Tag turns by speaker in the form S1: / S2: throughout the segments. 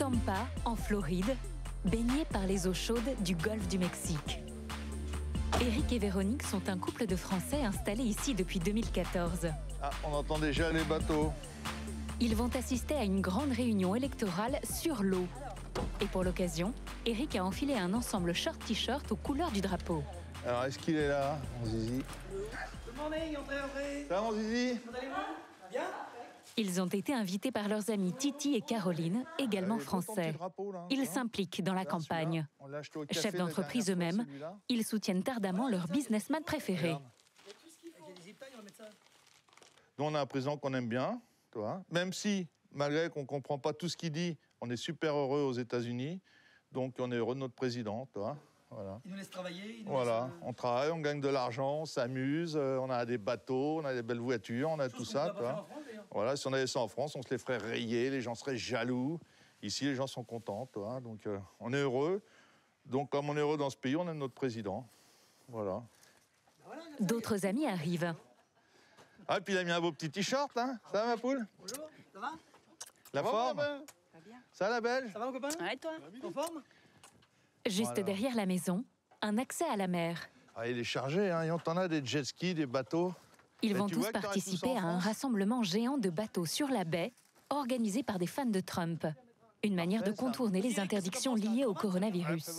S1: Tampa, en Floride, baignée par les eaux chaudes du golfe du Mexique. Éric et Véronique sont un couple de Français installés ici depuis 2014.
S2: Ah, on entend déjà les bateaux.
S1: Ils vont assister à une grande réunion électorale sur l'eau. Et pour l'occasion, Éric a enfilé un ensemble short-t-shirt aux couleurs du drapeau.
S2: Alors, est-ce qu'il est là, mon zizi?
S3: Good morning, entrez.
S2: Ça va, mon zizi?
S3: Comment allez-vous? Bien?
S1: Ils ont été invités par leurs amis Titi et Caroline, également français. Ils s'impliquent dans la campagne. Chefs d'entreprise eux-mêmes, ils soutiennent ardemment leur businessman préféré.
S2: Nous, on a un président qu'on aime bien, toi. Même si, malgré qu'on ne comprend pas tout ce qu'il dit, on est super heureux aux États-Unis. Donc, on est heureux de notre président, toi. Voilà.
S3: Il nous laisse travailler.
S2: Voilà, on travaille, on gagne de l'argent, on s'amuse, on a des bateaux, on a des belles voitures, on a tout ça. Quoi. Voilà, si on avait ça en France, on se les ferait rayer, les gens seraient jaloux. Ici, les gens sont contents, toi. Donc, on est heureux. Donc, comme on est heureux dans ce pays, on aime notre président. Voilà.
S1: D'autres amis arrivent.
S2: Ah, et puis il a mis un beau petit t-shirt, hein. Ça va, ma poule?
S3: Bonjour, ça va?
S2: La forme? Ça va, la belle?
S3: Ça va, mon copain?
S4: Ouais, toi?
S3: En forme?
S1: Juste derrière la maison, un accès à la mer.
S2: Ah, il est chargé, hein. Et on en a des jet skis, des bateaux.
S1: Ils vont tous participer à un rassemblement géant de bateaux sur la baie, organisé par des fans de Trump. Une manière de contourner les interdictions liées au coronavirus.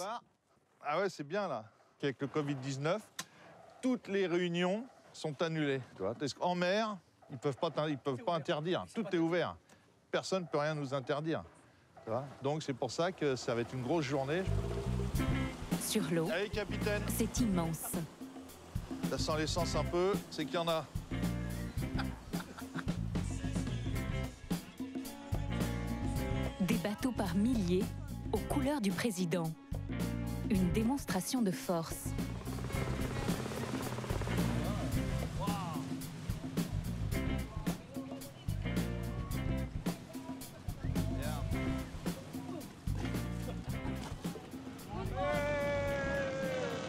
S2: Ah ouais, c'est bien, là. Avec le Covid-19, toutes les réunions sont annulées. Parce qu'en mer, ils peuvent pas interdire. Tout est ouvert. Personne ne peut rien nous interdire. Donc c'est pour ça que ça va être une grosse journée.
S1: Sur l'eau,
S2: allez, capitaine.
S1: C'est immense.
S2: Ça sent l'essence un peu, c'est qu'il y en a.
S1: Des bateaux par milliers aux couleurs du président. Une démonstration de force.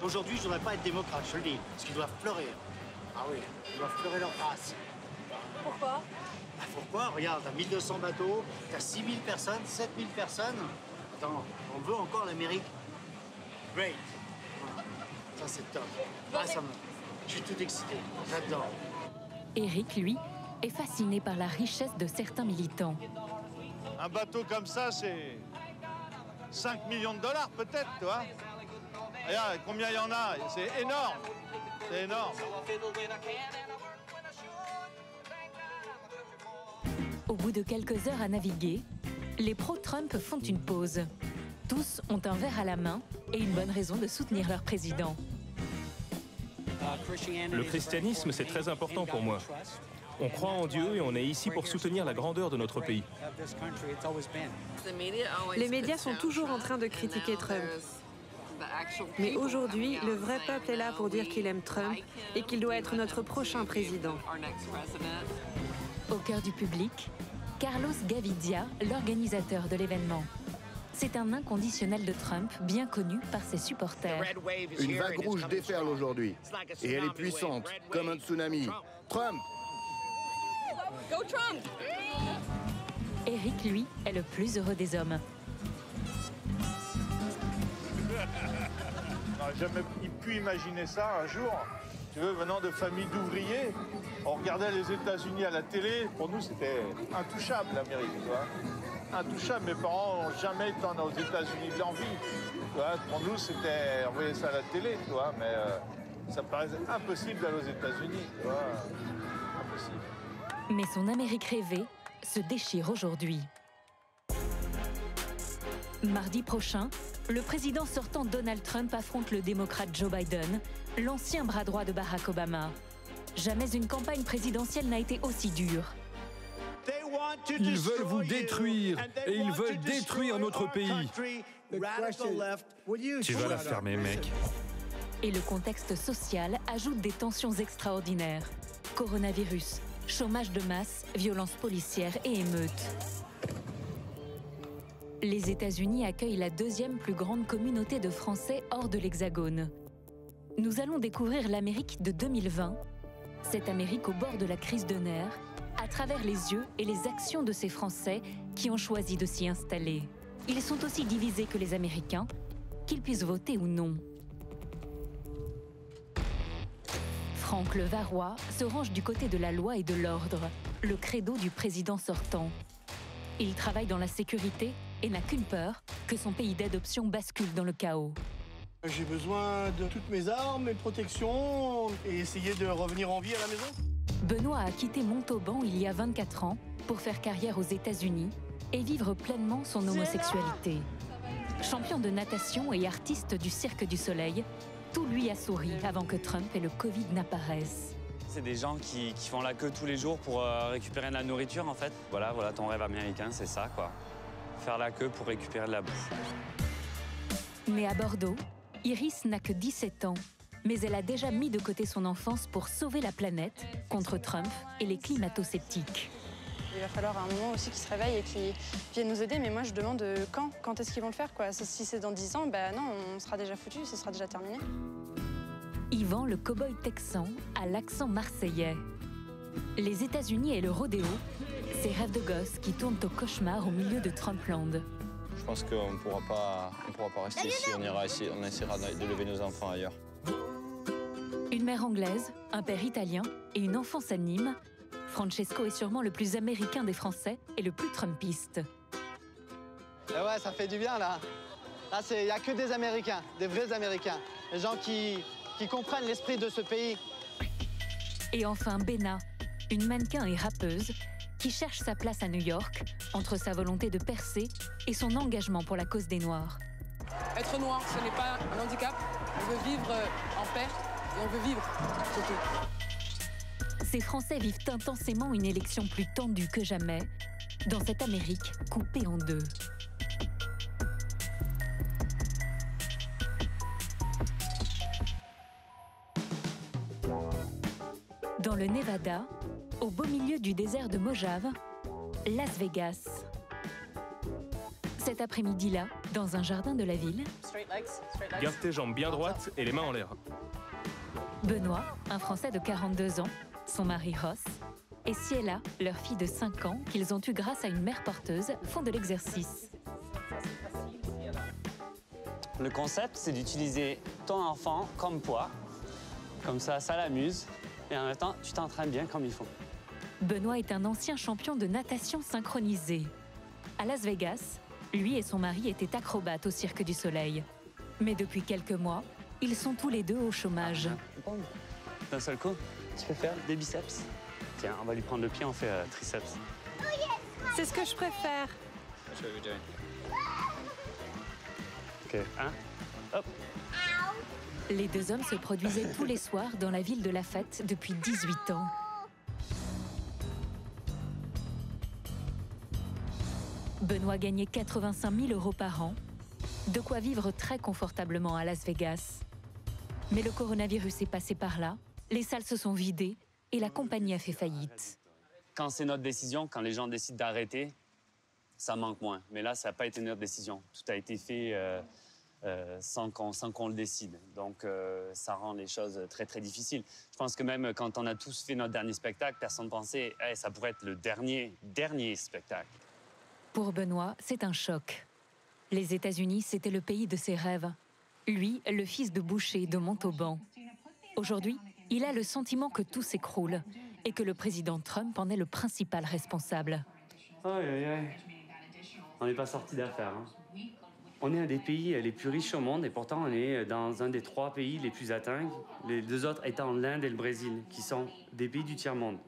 S5: Aujourd'hui, je ne voudrais pas être démocrate, je le dis, parce qu'ils doivent pleurer. Ah oui, ils doivent pleurer leur race.
S4: Pourquoi?
S5: Bah pourquoi? Regarde, t'as 1200 bateaux, t'as 6000 personnes, 7000 personnes. Attends, on veut encore l'Amérique? Great. Ça, c'est top. Ah, je suis tout excité, j'adore.
S1: Éric, lui, est fasciné par la richesse de certains militants.
S2: Un bateau comme ça, c'est 5 millions de dollars peut-être, tu vois. Regarde, combien il y en a, c'est énorme. C'est énorme.
S1: Au bout de quelques heures à naviguer, les pro-Trump font une pause. Tous ont un verre à la main et une bonne raison de soutenir leur président.
S6: Le christianisme, c'est très important pour moi. On croit en Dieu et on est ici pour soutenir la grandeur de notre pays.
S4: Les médias sont toujours en train de critiquer Trump. Mais aujourd'hui, le vrai peuple est là pour dire qu'il aime Trump et qu'il doit être notre prochain président.
S1: Au cœur du public, Carlos Gavidia, l'organisateur de l'événement. C'est un inconditionnel de Trump, bien connu par ses supporters.
S7: Une vague rouge déferle aujourd'hui. Et elle est puissante, comme un tsunami. Trump!
S4: Go Trump!
S1: Éric, lui, est le plus heureux des hommes.
S2: On n'aurait jamais pu imaginer ça un jour. Tu veux, venant de familles d'ouvriers, on regardait les États-Unis à la télé. Pour nous, c'était intouchable, l'Amérique, tu vois. Intouchable. Mes parents n'ont jamais été aux États-Unis de leur vie. Tu vois. Pour nous, c'était, on voyait ça à la télé, tu vois, mais ça paraissait impossible d'aller aux États-Unis, tu vois. Impossible.
S1: Mais son Amérique rêvée se déchire aujourd'hui. Mardi prochain, le président sortant Donald Trump affronte le démocrate Joe Biden, l'ancien bras droit de Barack Obama. Jamais une campagne présidentielle n'a été aussi dure.
S8: Ils veulent vous détruire et ils veulent détruire notre pays.
S6: Tu vas la fermer, mec.
S1: Et le contexte social ajoute des tensions extraordinaires. Coronavirus, chômage de masse, violences policières et émeutes. Les États-Unis accueillent la deuxième plus grande communauté de Français hors de l'Hexagone. Nous allons découvrir l'Amérique de 2020, cette Amérique au bord de la crise de nerfs, à travers les yeux et les actions de ces Français qui ont choisi de s'y installer. ils sont aussi divisés que les Américains, qu'ils puissent voter ou non. Franck le Varois se range du côté de la loi et de l'ordre, le credo du président sortant. Il travaille dans la sécurité et n'a qu'une peur, que son pays d'adoption bascule dans le chaos.
S9: J'ai besoin de toutes mes armes, mes protections et essayer de revenir en vie à la maison.
S1: Benoît a quitté Montauban il y a 24 ans pour faire carrière aux États-Unis et vivre pleinement son homosexualité. Champion de natation et artiste du Cirque du Soleil, tout lui a souri avant que Trump et le Covid n'apparaissent.
S10: C'est des gens qui font la queue tous les jours pour récupérer de la nourriture, en fait. Voilà ton rêve américain, c'est ça, quoi. Faire la queue pour récupérer de la bouffe.
S1: Née à Bordeaux, Iris n'a que 17 ans, mais elle a déjà mis de côté son enfance pour sauver la planète contre Trump et les climato-sceptiques.
S11: Il va falloir à un moment aussi qu'ils se réveillent et qu'ils viennent nous aider, mais moi je demande quand est-ce qu'ils vont le faire, quoi. Si c'est dans 10 ans, ben non, on sera déjà foutu, ce sera déjà terminé.
S1: Yvan, le cow-boy texan, a l'accent marseillais. Les États-Unis et le rodéo, ces rêves de gosse qui tournent au cauchemar au milieu de Trumpland.
S12: Je pense qu'on ne pourra pas rester ici, on essaiera d'élever nos enfants ailleurs.
S1: Une mère anglaise, un père italien et une enfance à Nîmes, Francesco est sûrement le plus américain des Français et le plus trumpiste.
S13: Et ouais, ça fait du bien là. Là, il n'y a que des Américains, des vrais Américains. Des gens qui comprennent l'esprit de ce pays.
S1: Et enfin Benna, une mannequin et rappeuse qui cherche sa place à New York entre sa volonté de percer et son engagement pour la cause des Noirs.
S14: Être noir, ce n'est pas un handicap. On veut vivre en paix et on veut vivre, surtout.
S1: Ces Français vivent intensément une élection plus tendue que jamais dans cette Amérique coupée en deux. Dans le Nevada, au beau milieu du désert de Mojave, Las Vegas. Cet après-midi-là, dans un jardin de la ville,
S6: garde tes jambes bien droites et les mains en l'air.
S1: Benoît, un Français de 42 ans, son mari Ross, et Ciela, leur fille de 5 ans, qu'ils ont eue grâce à une mère porteuse, font de l'exercice.
S10: Le concept, c'est d'utiliser ton enfant comme poids. Comme ça l'amuse. Et en même temps, tu t'entraînes bien comme il faut.
S1: Benoît est un ancien champion de natation synchronisée. À Las Vegas, lui et son mari étaient acrobates au Cirque du Soleil. Mais depuis quelques mois, ils sont tous les deux au chômage.
S10: D'un seul coup, tu peux faire des biceps. Tiens, on va lui prendre le pied, on fait triceps.
S4: C'est ce que je préfère.
S10: Ok, hop.
S1: Les deux hommes se produisaient tous les soirs dans la ville de la fête depuis 18 ans. Benoît gagnait 85 000 € par an, de quoi vivre très confortablement à Las Vegas. Mais le coronavirus est passé par là, les salles se sont vidées et la compagnie a fait faillite.
S10: Quand c'est notre décision, quand les gens décident d'arrêter, ça manque moins. Mais là, ça n'a pas été notre décision. Tout a été fait sans qu'on le décide. Donc, ça rend les choses très, très difficiles. Je pense que même quand on a tous fait notre dernier spectacle, personne ne pensait hey, ça pourrait être le dernier spectacle.
S1: Pour Benoît, c'est un choc. Les États-Unis, c'était le pays de ses rêves. Lui, le fils de boucher de Montauban. Aujourd'hui, il a le sentiment que tout s'écroule et que le président Trump en est le principal responsable.
S10: Aïe, aïe, aïe. On n'est pas sorti d'affaire. Hein. On est un des pays les plus riches au monde et pourtant on est dans un des 3 pays les plus atteints. Les 2 autres étant l'Inde et le Brésil, qui sont des pays du tiers-monde.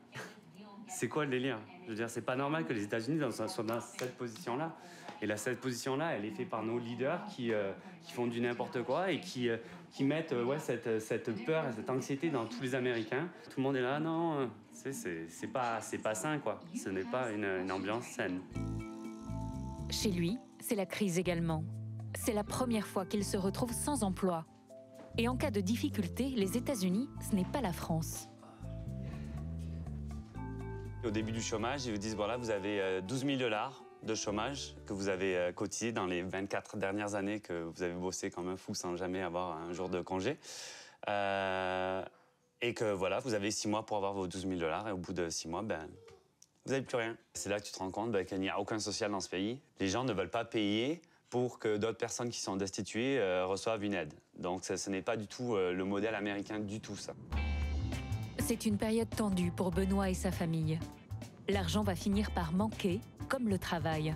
S10: C'est quoi le délire? Je veux dire, c'est pas normal que les États-Unis soient dans cette position-là. Et cette position-là, elle est faite par nos leaders qui font du n'importe quoi et qui mettent cette peur et cette anxiété dans tous les Américains. Tout le monde est là, non, c'est pas sain, quoi. Ce n'est pas une ambiance saine.
S1: Chez lui, c'est la crise également. C'est la première fois qu'il se retrouve sans emploi. Et en cas de difficulté, les États-Unis, ce n'est pas la France.
S10: Au début du chômage, ils vous disent, voilà, vous avez 12 000 $ de chômage que vous avez cotisé dans les 24 dernières années que vous avez bossé comme un fou sans jamais avoir un jour de congé. Et que voilà, vous avez 6 mois pour avoir vos 12 000 $ et au bout de 6 mois, ben, vous n'avez plus rien. C'est là que tu te rends compte qu'il n'y a aucun social dans ce pays. Les gens ne veulent pas payer pour que d'autres personnes qui sont destituées reçoivent une aide. Donc ce n'est pas du tout le modèle américain du tout, ça.
S1: C'est une période tendue pour Benoît et sa famille. L'argent va finir par manquer, comme le travail.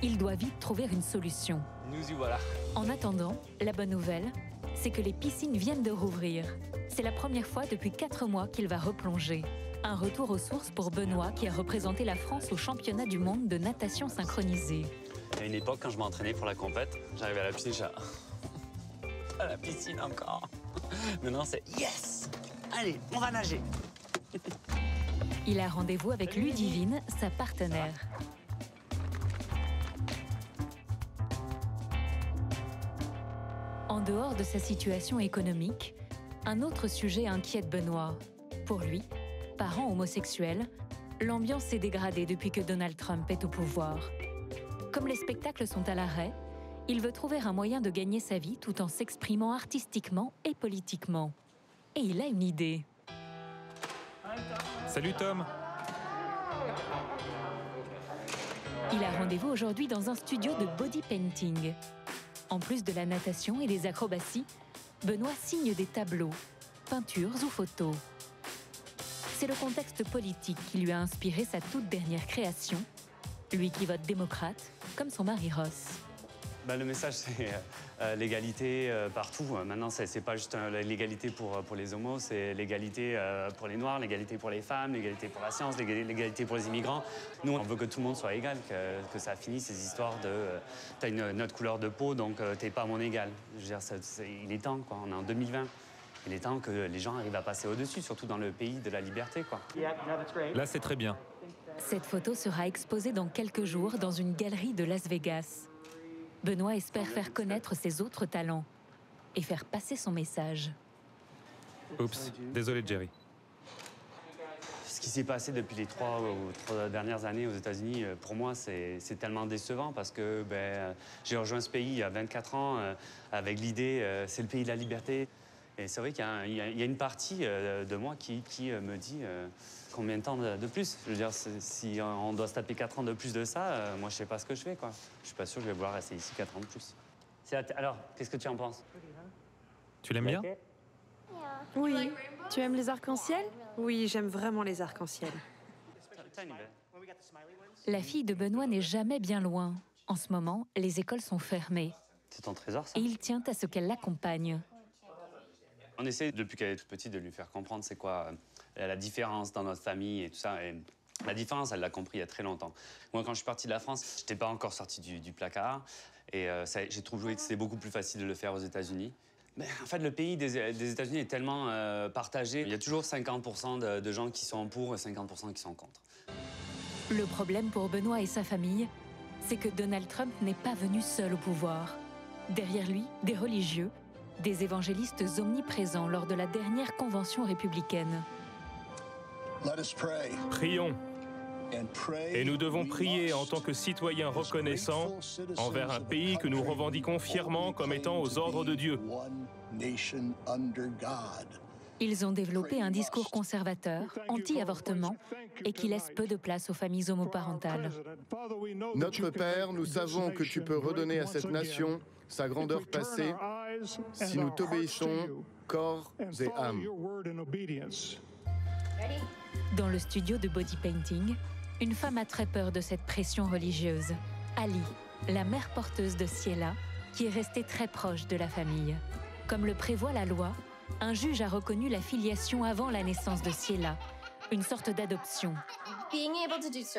S1: Il doit vite trouver une solution.
S10: Nous y voilà.
S1: En attendant, la bonne nouvelle, c'est que les piscines viennent de rouvrir. C'est la première fois depuis 4 mois qu'il va replonger. Un retour aux sources pour Benoît qui a représenté la France au championnat du monde de natation synchronisée.
S10: À une époque, quand je m'entraînais pour la compète, j'arrivais à la piscine, à la piscine encore. Maintenant, c'est yes! Allez, on va nager.
S1: Il a rendez-vous avec Ludivine, sa partenaire. En dehors de sa situation économique, un autre sujet inquiète Benoît. Pour lui, parent homosexuel, l'ambiance s'est dégradée depuis que Donald Trump est au pouvoir. Comme les spectacles sont à l'arrêt, il veut trouver un moyen de gagner sa vie tout en s'exprimant artistiquement et politiquement. Et il a une idée.
S6: Salut Tom.
S1: Il a rendez-vous aujourd'hui dans un studio de body painting. En plus de la natation et des acrobaties, Benoît signe des tableaux, peintures ou photos. C'est le contexte politique qui lui a inspiré sa toute dernière création, lui qui vote démocrate, comme son mari Ross.
S10: Le message, c'est l'égalité partout. Maintenant, c'est pas juste l'égalité pour les homos, c'est l'égalité pour les Noirs, l'égalité pour les femmes, l'égalité pour la science, l'égalité pour les immigrants. Nous, on veut que tout le monde soit égal, que ça finisse ces histoires de « t'as une autre couleur de peau, donc t'es pas mon égal ». Je veux dire, il est temps, quoi. On est en 2020. Il est temps que les gens arrivent à passer au-dessus, surtout dans le pays de la liberté, quoi.
S6: Là, c'est très bien.
S1: Cette photo sera exposée dans quelques jours dans une galerie de Las Vegas. Benoît espère faire connaître ses autres talents et faire passer son message.
S6: Oups, désolé Jerry.
S10: Ce qui s'est passé depuis les trois dernières années aux États-Unis, pour moi, c'est tellement décevant parce que j'ai rejoint ce pays il y a 24 ans avec l'idée c'est le pays de la liberté. Et c'est vrai qu'il y a une partie de moi qui me dit combien de temps de plus. Je veux dire, si on doit se taper 4 ans de plus de ça, moi, je sais pas ce que je fais, quoi. Je suis pas sûr que je vais vouloir rester ici 4 ans de plus. Alors, qu'est-ce que tu en penses?
S6: Tu l'aimes bien?
S4: Oui. Tu aimes les arcs-en-ciel? Oui, j'aime vraiment les arcs-en-ciel.
S1: La fille de Benoît n'est jamais bien loin. En ce moment, les écoles sont fermées.
S10: C'est ton trésor, ça?
S1: Et il tient à ce qu'elle l'accompagne.
S10: On essaie, depuis qu'elle est toute petite, de lui faire comprendre c'est quoi la différence dans notre famille et tout ça. Et la différence, elle l'a compris il y a très longtemps. Moi, quand je suis parti de la France, je n'étais pas encore sorti du placard. Et j'ai trouvé que c'était beaucoup plus facile de le faire aux États-Unis. Mais en fait, le pays des États-Unis est tellement partagé. Il y a toujours 50% de gens qui sont pour et 50% qui sont contre.
S1: Le problème pour Benoît et sa famille, c'est que Donald Trump n'est pas venu seul au pouvoir. Derrière lui, des religieux, des évangélistes omniprésents lors de la dernière convention républicaine.
S6: Prions. Et nous devons prier en tant que citoyens reconnaissants envers un pays que nous revendiquons fièrement comme étant aux ordres de Dieu.
S1: Ils ont développé un discours conservateur, anti-avortement, et qui laisse peu de place aux familles homoparentales.
S7: Notre Père, nous savons que tu peux redonner à cette nation sa grandeur passée si nous t'obéissons, corps et âme.
S1: Dans le studio de body painting, une femme a très peur de cette pression religieuse. Ali, la mère porteuse de Ciela, qui est restée très proche de la famille. Comme le prévoit la loi, un juge a reconnu la filiation avant la naissance de Ciela, une sorte d'adoption.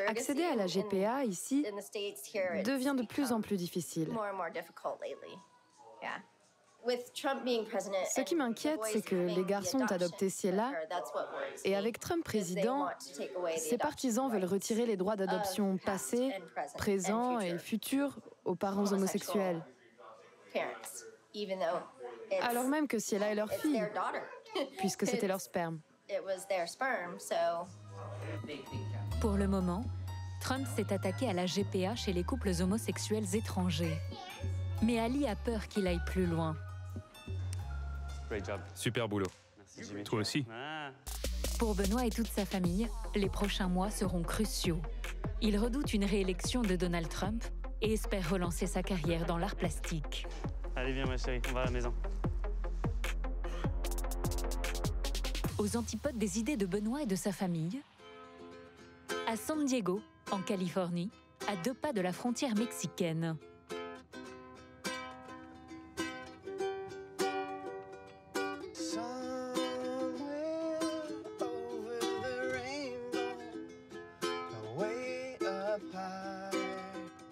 S4: Accéder à la GPA ici devient de plus en plus difficile. Ce qui m'inquiète, c'est que les garçons ont adopté Ciela, et avec Trump président, ses partisans veulent retirer les droits d'adoption passés, présents et futurs aux parents homosexuels. Alors même que Ciela est leur fille, puisque c'était leur sperme.
S1: Pour le moment, Trump s'est attaqué à la GPA chez les couples homosexuels étrangers. Mais Ali a peur qu'il aille plus loin.
S6: Super boulot.
S10: Merci,
S6: toi aussi.
S1: Pour Benoît et toute sa famille, les prochains mois seront cruciaux. Il redoute une réélection de Donald Trump et espère relancer sa carrière dans l'art plastique.
S10: Allez, viens ma chérie, on va à la maison.
S1: Aux antipodes des idées de Benoît et de sa famille, à San Diego, en Californie, à 2 pas de la frontière mexicaine.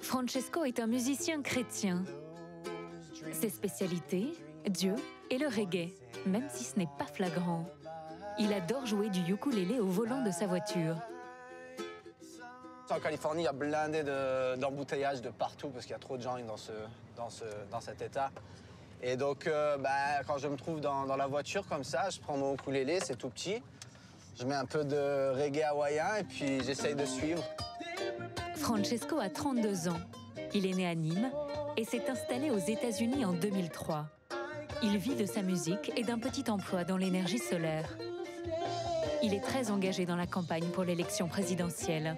S1: Francesco est un musicien chrétien. Ses spécialités, Dieu et le reggae, même si ce n'est pas flagrant. Il adore jouer du ukulélé au volant de sa voiture.
S13: En Californie, il y a blindé d'embouteillages de partout parce qu'il y a trop de gens dans cet état. Et donc, quand je me trouve dans la voiture comme ça, je prends mon ukulélé, c'est tout petit. Je mets un peu de reggae hawaïen et puis j'essaye de suivre.
S1: Francesco a 32 ans. Il est né à Nîmes et s'est installé aux États-Unis en 2003. Il vit de sa musique et d'un petit emploi dans l'énergie solaire. Il est très engagé dans la campagne pour l'élection présidentielle.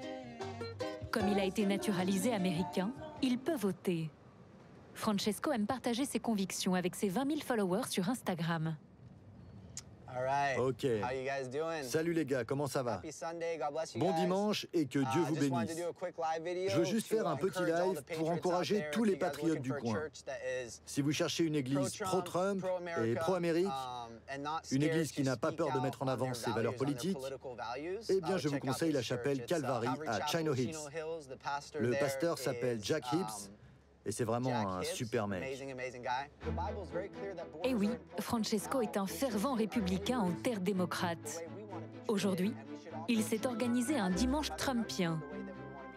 S1: Comme il a été naturalisé américain, il peut voter. Francesco aime partager ses convictions avec ses 20 000 followers sur Instagram.
S8: Ok. Salut les gars, comment ça va? Bon dimanche et que Dieu vous bénisse. Je veux juste faire un petit live pour encourager tous les patriotes du coin. Si vous cherchez une église pro-Trump et pro-Amérique, une église qui n'a pas peur de mettre en avant ses valeurs politiques, eh bien je vous conseille la chapelle Calvary à Chino Hills. Le pasteur s'appelle Jack Hibbs. Et c'est vraiment un super mec.
S1: Et oui, Francesco est un fervent républicain en terre démocrate. Aujourd'hui, il s'est organisé un dimanche trumpien.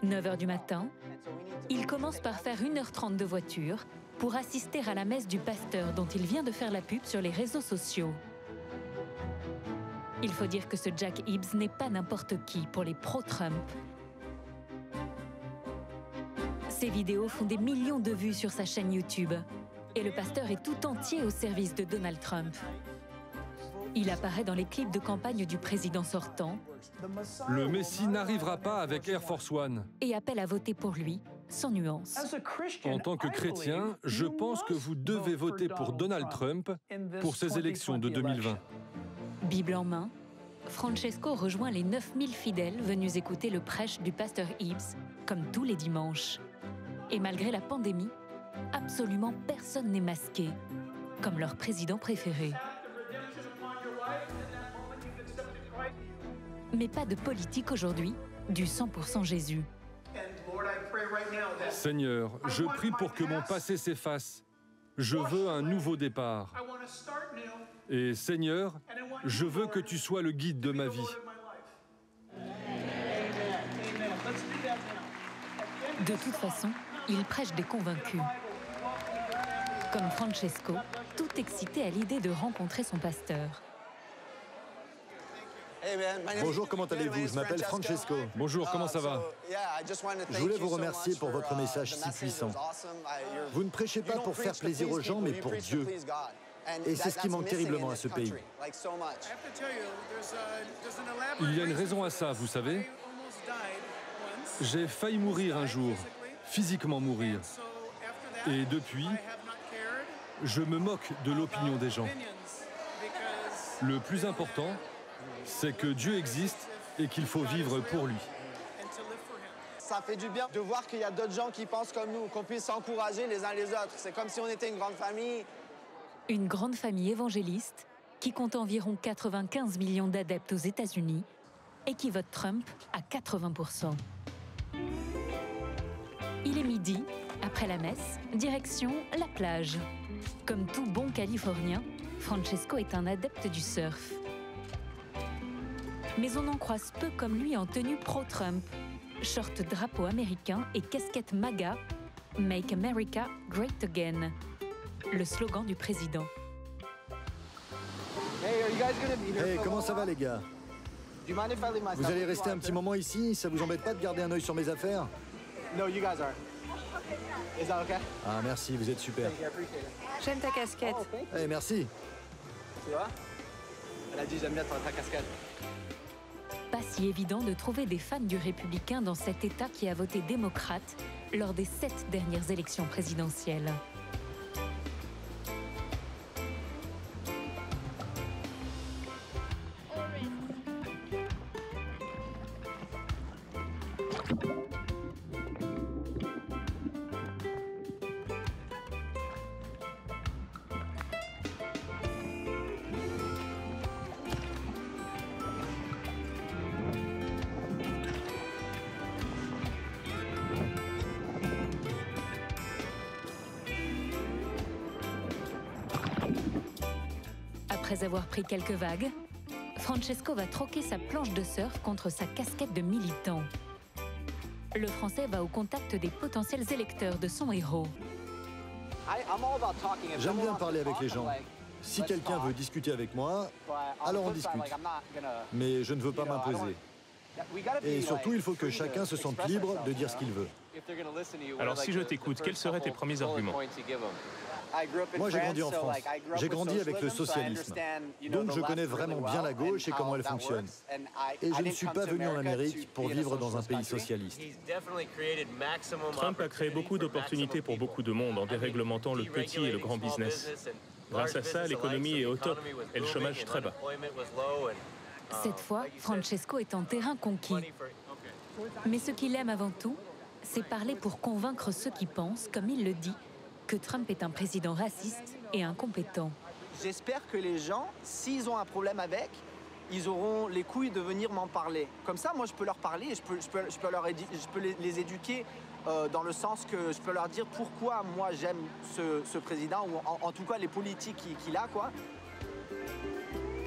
S1: 9h du matin, il commence par faire 1h30 de voiture pour assister à la messe du pasteur dont il vient de faire la pub sur les réseaux sociaux. Il faut dire que ce Jack Hibbs n'est pas n'importe qui pour les pro-Trump. Ses vidéos font des millions de vues sur sa chaîne YouTube. Et le pasteur est tout entier au service de Donald Trump. Il apparaît dans les clips de campagne du président sortant.
S8: Le Messie n'arrivera pas avec Air Force One.
S1: Et appelle à voter pour lui, sans nuance.
S8: En tant que chrétien, je pense que vous devez voter pour Donald Trump pour ces élections de 2020.
S1: Bible en main, Francesco rejoint les 9000 fidèles venus écouter le prêche du pasteur Hibbs, comme tous les dimanches. Et malgré la pandémie, absolument personne n'est masqué, comme leur président préféré. Mais pas de politique aujourd'hui, du 100% Jésus.
S8: Seigneur, je prie pour que mon passé s'efface. Je veux un nouveau départ. Et Seigneur, je veux que tu sois le guide de ma vie.
S1: De toute façon, il prêche des convaincus. Comme Francesco, tout excité à l'idée de rencontrer son pasteur.
S8: Bonjour, comment allez-vous? Je m'appelle Francesco. Bonjour, comment ça va? Je voulais vous remercier pour votre message si puissant. Vous ne prêchez pas pour faire plaisir aux gens, mais pour Dieu. Et c'est ce qui manque terriblement à ce pays. Il y a une raison à ça, vous savez. J'ai failli mourir un jour, physiquement mourir. Et depuis, je me moque de l'opinion des gens. Le plus important, c'est que Dieu existe et qu'il faut vivre pour lui.
S13: Ça fait du bien de voir qu'il y a d'autres gens qui pensent comme nous, qu'on puisse s'encourager les uns les autres. C'est comme si on était une grande famille.
S1: Une grande famille évangéliste qui compte environ 95 millions d'adeptes aux États-Unis et qui vote Trump à 80%. Il est midi, après la messe, direction la plage. Comme tout bon Californien, Francesco est un adepte du surf. Mais on en croise peu comme lui en tenue pro-Trump. Short drapeau américain et casquette MAGA, Make America Great Again. Le slogan du président.
S8: Hey, comment ça va les gars? Vous allez rester un petit moment ici? Ça vous embête pas de garder un œil sur mes affaires? Ah merci, vous êtes super.
S11: J'aime ta casquette.
S8: Hey, merci.
S13: Tu vois? Elle a dit j'aime bien ta casquette.
S1: Pas si évident de trouver des fans du républicain dans cet État qui a voté démocrate lors des 7 dernières élections présidentielles. Après avoir pris quelques vagues, Francesco va troquer sa planche de surf contre sa casquette de militant. Le Français va au contact des potentiels électeurs de son héros.
S8: J'aime bien parler avec les gens. Si quelqu'un veut discuter avec moi, alors on discute. Mais je ne veux pas m'imposer. Et surtout, il faut que chacun se sente libre de dire ce qu'il veut.
S6: Alors si je t'écoute, quels seraient tes premiers arguments?
S8: Moi, j'ai grandi en France. J'ai grandi avec le socialisme. Donc, je connais vraiment bien la gauche et comment elle fonctionne. Et je ne suis pas venu en Amérique pour vivre dans un pays socialiste.
S6: Trump a créé beaucoup d'opportunités pour beaucoup de monde en déréglementant le petit et le grand business. Grâce à ça, l'économie est au top et le chômage très bas.
S1: Cette fois, Francesco est en terrain conquis. Mais ce qu'il aime avant tout, c'est parler pour convaincre ceux qui pensent, comme il le dit, que Trump est un président raciste et incompétent.
S13: J'espère que les gens, s'ils ont un problème avec, ils auront les couilles de venir m'en parler. Comme ça, moi, je peux leur parler et je peux les éduquer dans le sens que je peux leur dire pourquoi moi j'aime ce président, ou en tout cas les politiques qu'il a, quoi.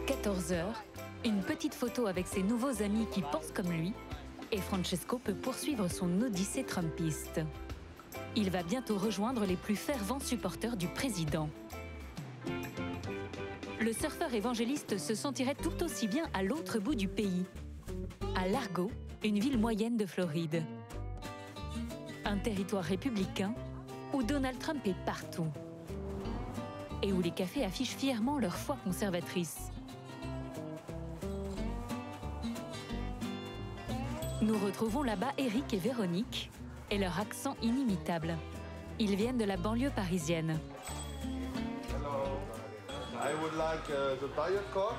S1: 14 heures, une petite photo avec ses nouveaux amis qui pensent comme lui, et Francesco peut poursuivre son odyssée trumpiste. Il va bientôt rejoindre les plus fervents supporters du président. Le surfeur évangéliste se sentirait tout aussi bien à l'autre bout du pays, à Largo, une ville moyenne de Floride. Un territoire républicain où Donald Trump est partout et où les cafés affichent fièrement leur foi conservatrice. Nous retrouvons là-bas Eric et Véronique et leur accent inimitable. Ils viennent de la banlieue parisienne.
S2: Hello. I would like the Diet Coke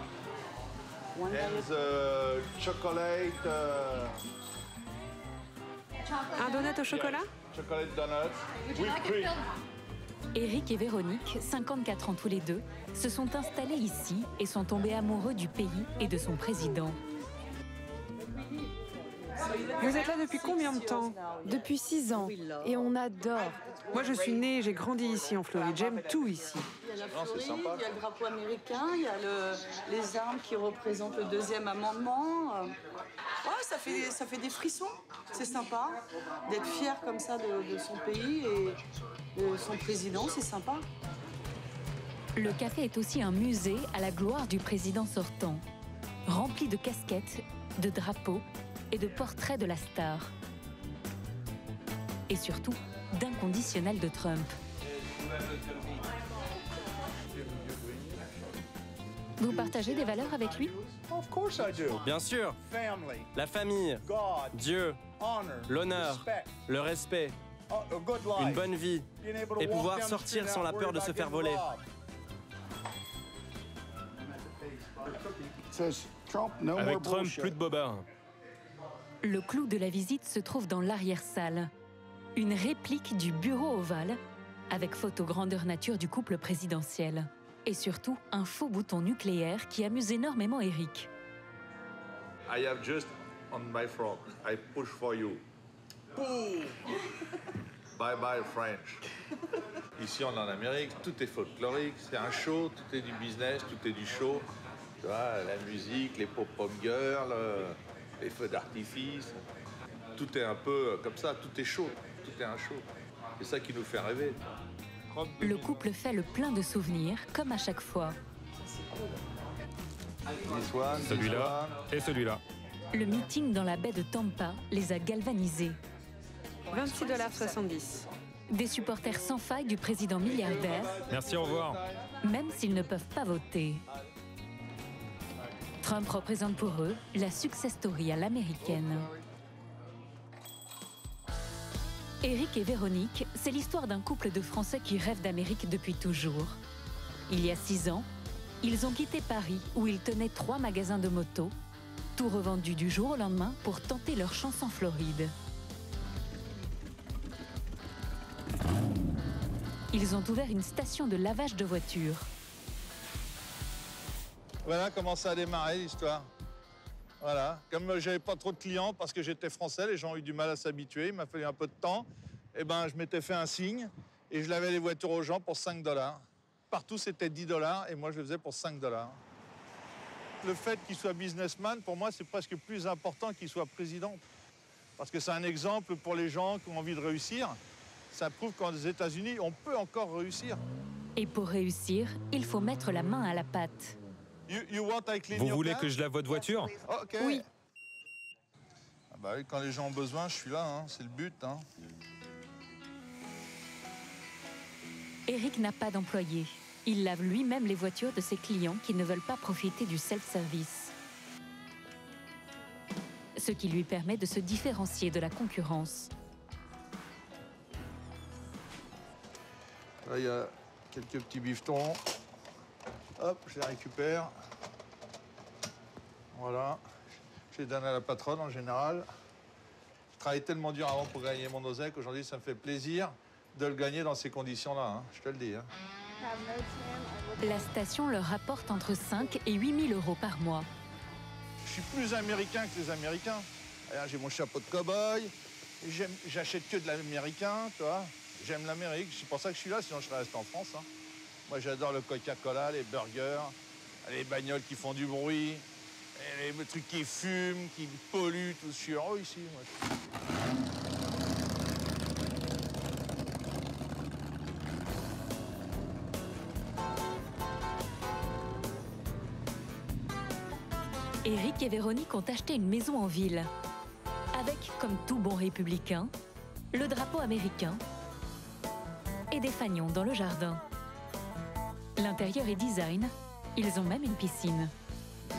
S2: and the chocolate.
S15: Un donut au chocolat?
S2: Chocolate donut with cream.
S1: Eric et Véronique, 54 ans tous les deux, se sont installés ici et sont tombés amoureux du pays et de son président.
S15: Vous êtes là depuis combien de temps?
S4: Depuis 6 ans, et on adore.
S15: Moi, je suis née, j'ai grandi ici en Floride, j'aime tout ici.
S16: Il y a la Floride, il y a le drapeau américain, il y a les armes qui représentent le 2e amendement. Ouais, ça fait des frissons, c'est sympa. D'être fier comme ça de son pays et de son président, c'est sympa.
S1: Le café est aussi un musée à la gloire du président sortant, rempli de casquettes, de drapeaux et de portraits de la star. Et surtout, d'inconditionnel de Trump. Vous partagez des valeurs avec lui?
S17: Bien sûr. La famille, Dieu, l'honneur, le respect, une bonne vie et pouvoir sortir sans la peur de se faire voler.
S6: Avec Trump, plus de bobards.
S1: Le clou de la visite se trouve dans l'arrière-salle. Une réplique du bureau ovale, avec photo grandeur nature du couple présidentiel. Et surtout, un faux bouton nucléaire qui amuse énormément Eric.
S2: I have just on my front. I push for you. Bye bye French. Ici, on est en Amérique, tout est folklorique, c'est un show, tout est du business, tout est du show. Tu vois, la musique, les pop-pop girls, les feux d'artifice. Tout est un peu comme ça, tout est chaud, tout est un show. C'est ça qui nous fait rêver.
S1: Le couple fait le plein de souvenirs, comme à chaque fois.
S6: Celui-là et celui-là.
S1: Le meeting dans la baie de Tampa les a galvanisés.
S15: 26,70 $.
S1: Des supporters sans faille du président milliardaire.
S6: Merci, au revoir.
S1: Même s'ils ne peuvent pas voter. Trump représente pour eux la success story à l'américaine. Éric et Véronique, c'est l'histoire d'un couple de Français qui rêvent d'Amérique depuis toujours. Il y a 6 ans, ils ont quitté Paris où ils tenaient 3 magasins de motos, tout revendu du jour au lendemain pour tenter leur chance en Floride. Ils ont ouvert une station de lavage de voitures.
S2: Voilà comment ça a démarré l'histoire. Voilà, comme j'avais pas trop de clients parce que j'étais français, les gens ont eu du mal à s'habituer, il m'a fallu un peu de temps. Et ben, je m'étais fait un signe et je lavais les voitures aux gens pour 5 $. Partout, c'était 10 $ et moi, je le faisais pour 5 $. Le fait qu'il soit businessman, pour moi, c'est presque plus important qu'il soit président. Parce que c'est un exemple pour les gens qui ont envie de réussir. Ça prouve qu'aux États-Unis, on peut encore réussir.
S1: Et pour réussir, il faut mettre la main à la pâte.
S6: Vous voulez que je lave votre voiture?
S2: Okay.
S1: Oui.
S2: Ah bah oui, quand les gens ont besoin, je suis là, hein, c'est le but. Hein.
S1: Éric n'a pas d'employé. Il lave lui-même les voitures de ses clients qui ne veulent pas profiter du self-service. Ce qui lui permet de se différencier de la concurrence.
S2: Là, il y a quelques petits bifetons. Hop, je les récupère. Voilà. Je les donne à la patronne en général. Je travaillais tellement dur avant pour gagner mon oseille qu'aujourd'hui, ça me fait plaisir de le gagner dans ces conditions-là, hein, je te le dis. Hein.
S1: La station leur rapporte entre 5 et 8 000 € par mois.
S2: Je suis plus américain que les Américains. J'ai mon chapeau de cow-boy, j'achète que de l'américain, tu vois. J'aime l'Amérique, c'est pour ça que je suis là, sinon je serais resté en France. Hein. Moi, j'adore le Coca-Cola, les burgers, les bagnoles qui font du bruit, les trucs qui fument, qui polluent, tout. Je suis heureux ici, moi.
S1: Éric et Véronique ont acheté une maison en ville, avec, comme tout bon républicain, le drapeau américain et des fanions dans le jardin. L'intérieur est design, ils ont même une piscine.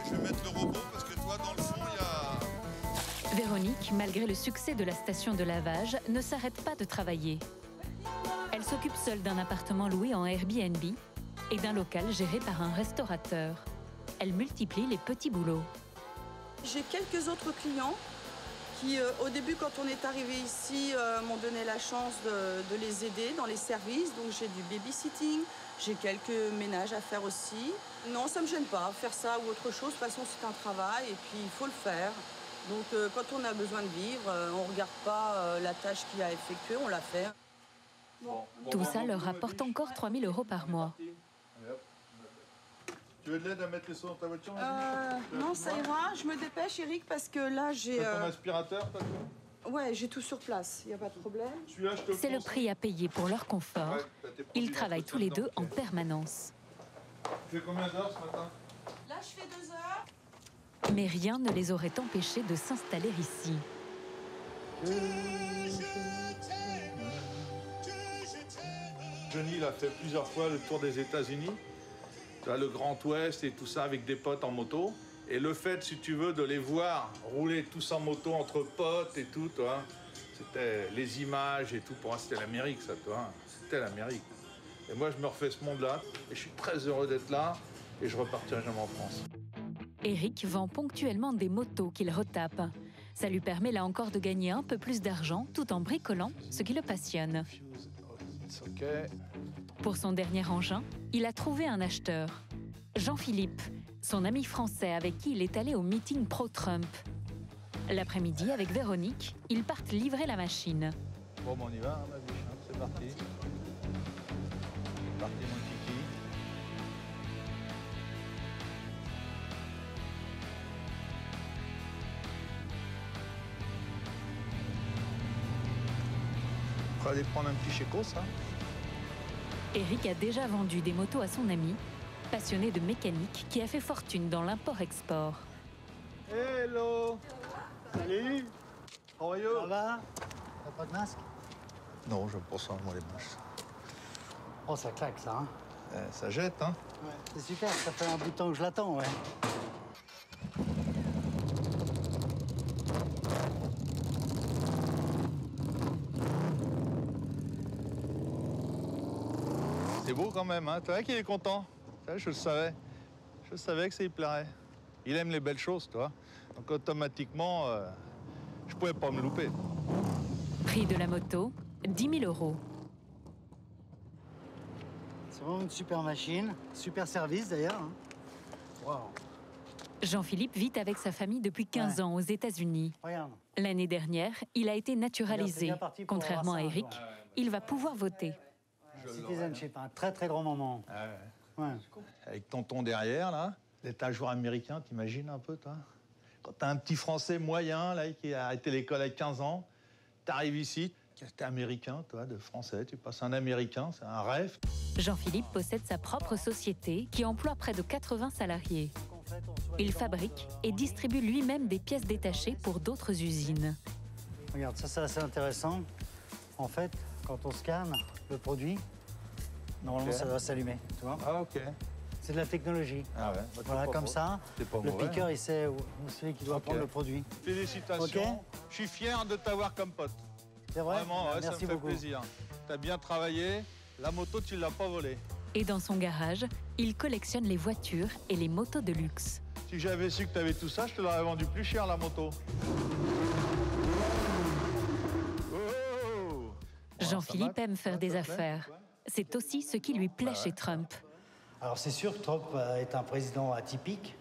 S2: Je vais mettre le robot parce que toi, dans le fond, il y a...
S1: Véronique, malgré le succès de la station de lavage, ne s'arrête pas de travailler. Elle s'occupe seule d'un appartement loué en Airbnb et d'un local géré par un restaurateur. Elle multiplie les petits boulots.
S16: J'ai quelques autres clients qui, au début, quand on est arrivé ici, m'ont donné la chance de les aider dans les services. Donc j'ai du babysitting, j'ai quelques ménages à faire aussi. Non, ça ne me gêne pas, faire ça ou autre chose. De toute façon, c'est un travail et puis il faut le faire. Donc quand on a besoin de vivre, on ne regarde pas la tâche qu'il y a à effectuer, on la fait.
S1: Tout ça leur rapporte encore 3 000 € par mois.
S2: Tu veux de l'aide à mettre les seaux dans ta voiture?
S16: Non, ça ira. Je me dépêche, Eric, parce que là, j'ai...
S2: T'as ton aspirateur, t'as tout?
S16: Ouais, j'ai tout sur place. Il n'y a pas de problème.
S1: C'est le prix à payer pour leur confort. Ils travaillent tous les deux en permanence.
S2: Tu fais combien d'heures ce matin?
S16: Là, je fais 2 heures.
S1: Mais rien ne les aurait empêchés de s'installer ici.
S2: Johnny, il a fait plusieurs fois le tour des États-Unis. Le Grand Ouest et tout ça avec des potes en moto. Et le fait, si tu veux, de les voir rouler tous en moto entre potes et tout, toi, c'était les images et tout. Pour moi, c'était l'Amérique, ça, toi. C'était l'Amérique. Et moi, je me refais ce monde-là et je suis très heureux d'être là et je repartirai jamais en France.
S1: Éric vend ponctuellement des motos qu'il retape. Ça lui permet là encore de gagner un peu plus d'argent tout en bricolant ce qui le passionne. Pour son dernier engin, il a trouvé un acheteur, Jean-Philippe, son ami français avec qui il est allé au meeting pro-Trump. L'après-midi, avec Véronique, ils partent livrer la machine.
S2: Bon, on y va, hein, ma biche, hein. C'est parti. C'est parti, mon kiki. On va aller prendre un petit chéco, ça.
S1: Éric a déjà vendu des motos à son ami, passionné de mécanique qui a fait fortune dans l'import-export.
S2: Hello! Salut! How are you?
S5: Ça va? T'as pas de masque?
S2: Non, j'aime pas ça, moi, les masques.
S5: Oh, ça claque, ça, hein?
S2: Ça jette, hein?
S5: Ouais, c'est super, ça fait un bout de temps que je l'attends, ouais.
S2: C'est beau quand même, hein. Tu vois qu'il est content. Je le savais. Je savais que ça lui plairait. Il aime les belles choses, toi. Donc automatiquement, je pouvais pas me louper.
S1: Prix de la moto, 10 000 €.
S5: C'est vraiment une super machine, super service d'ailleurs. Wow.
S1: Jean-Philippe vit avec sa famille depuis 15 ans aux États-Unis. L'année dernière, il a été naturalisé. Contrairement à Eric, il va pouvoir voter.
S5: Citizenship, un très très grand moment. Ouais.
S2: Avec tonton derrière, là, d'être un joueur américain, t'imagines un peu, toi? Quand t'as un petit Français moyen, là, qui a arrêté l'école à 15 ans, t'arrives ici, t'es américain, toi, de français, tu passes un américain, c'est un rêve.
S1: Jean-Philippe possède sa propre société qui emploie près de 80 salariés. Il fabrique et distribue lui-même des pièces détachées pour d'autres usines.
S5: Regarde, ça c'est assez intéressant. En fait, quand on scanne le produit, normalement ça doit s'allumer, tu vois.
S2: Ah ok.
S5: C'est de la technologie.
S2: Ah ouais.
S5: Voilà, comme ça, le piqueur il sait où c'est qui doit prendre le produit.
S2: Félicitations. Je suis fier de t'avoir comme pote.
S5: C'est vrai?
S2: Vraiment, ouais,
S5: merci
S2: ça me fait
S5: beaucoup.
S2: plaisir. T'as bien travaillé, la moto tu l'as pas volée.
S1: Et dans son garage, il collectionne les voitures et les motos de luxe.
S2: Si j'avais su que tu avais tout ça, je te l'aurais vendu plus cher, la moto.
S1: Jean-Philippe aime faire des affaires. C'est aussi ce qui lui plaît chez Trump.
S5: Alors c'est sûr que Trump est un président atypique.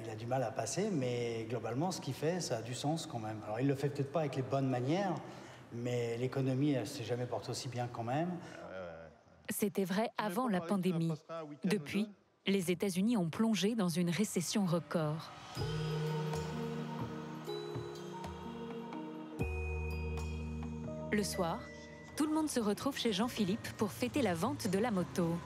S5: Il a du mal à passer, mais globalement, ce qu'il fait, ça a du sens quand même. Alors il le fait peut-être pas avec les bonnes manières, mais l'économie, elle s'est jamais portée aussi bien quand même.
S1: C'était vrai avant la pandémie. Depuis, les États-Unis ont plongé dans une récession record. Le soir, tout le monde se retrouve chez Jean-Philippe pour fêter la vente de la moto.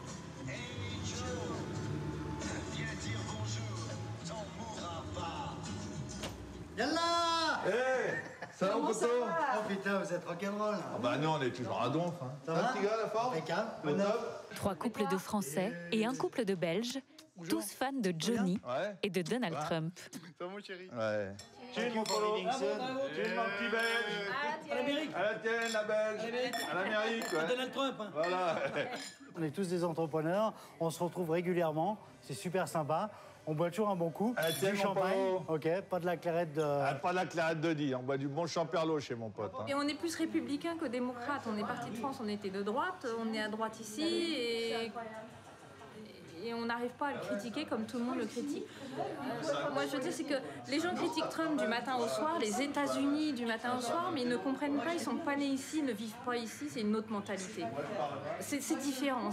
S5: Yallah!
S2: Hey, ça va, poteau?
S5: Oh putain, vous êtes rock'n'roll.
S2: Ah bah nous, on est toujours à donf. Hein.
S5: Ça va,
S2: petit gars, la forme?
S5: Impeccable.
S1: 3 couples de Français et un couple de Belges, tous fans de Johnny et de Donald Trump.
S2: Ça va, mon chéri? Ouais. Chill, mon polo. Chill, mon petit belge.
S3: À l'Amérique.
S2: À la tienne, la belge. À l'Amérique, ouais.
S3: À Donald Trump. Hein.
S2: Voilà.
S5: On est tous des entrepreneurs, on se retrouve régulièrement, c'est super sympa. On boit toujours un bon coup, du champagne, ok, pas de la clarette de...
S2: Ah, pas de la clarette de Die, on boit du bon champerlo chez mon pote. Hein.
S18: Et on est plus républicain que démocrate. On est parti de France, on était de droite, on est à droite ici et on n'arrive pas à le critiquer comme tout le monde le critique. Moi, je veux dire, c'est que les gens critiquent Trump du matin au soir, les États-Unis du matin au soir, mais ils ne comprennent pas, ils sont pas nés ici, ils ne vivent pas ici, c'est une autre mentalité. C'est différent,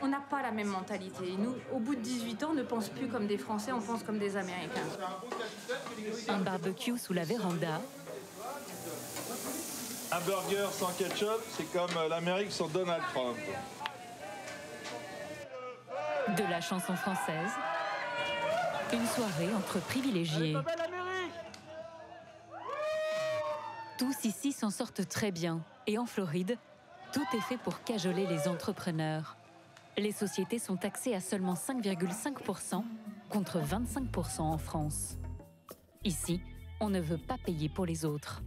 S18: on n'a pas la même mentalité. Et nous, au bout de 18 ans, on ne pense plus comme des Français, on pense comme des Américains.
S1: Un barbecue sous la véranda.
S2: Un burger sans ketchup, c'est comme l'Amérique sans Donald Trump.
S1: De la chanson française. Une soirée entre privilégiés. Tous ici s'en sortent très bien. Et en Floride, tout est fait pour cajoler les entrepreneurs. Les sociétés sont taxées à seulement 5,5% contre 25% en France. Ici, on ne veut pas payer pour les autres.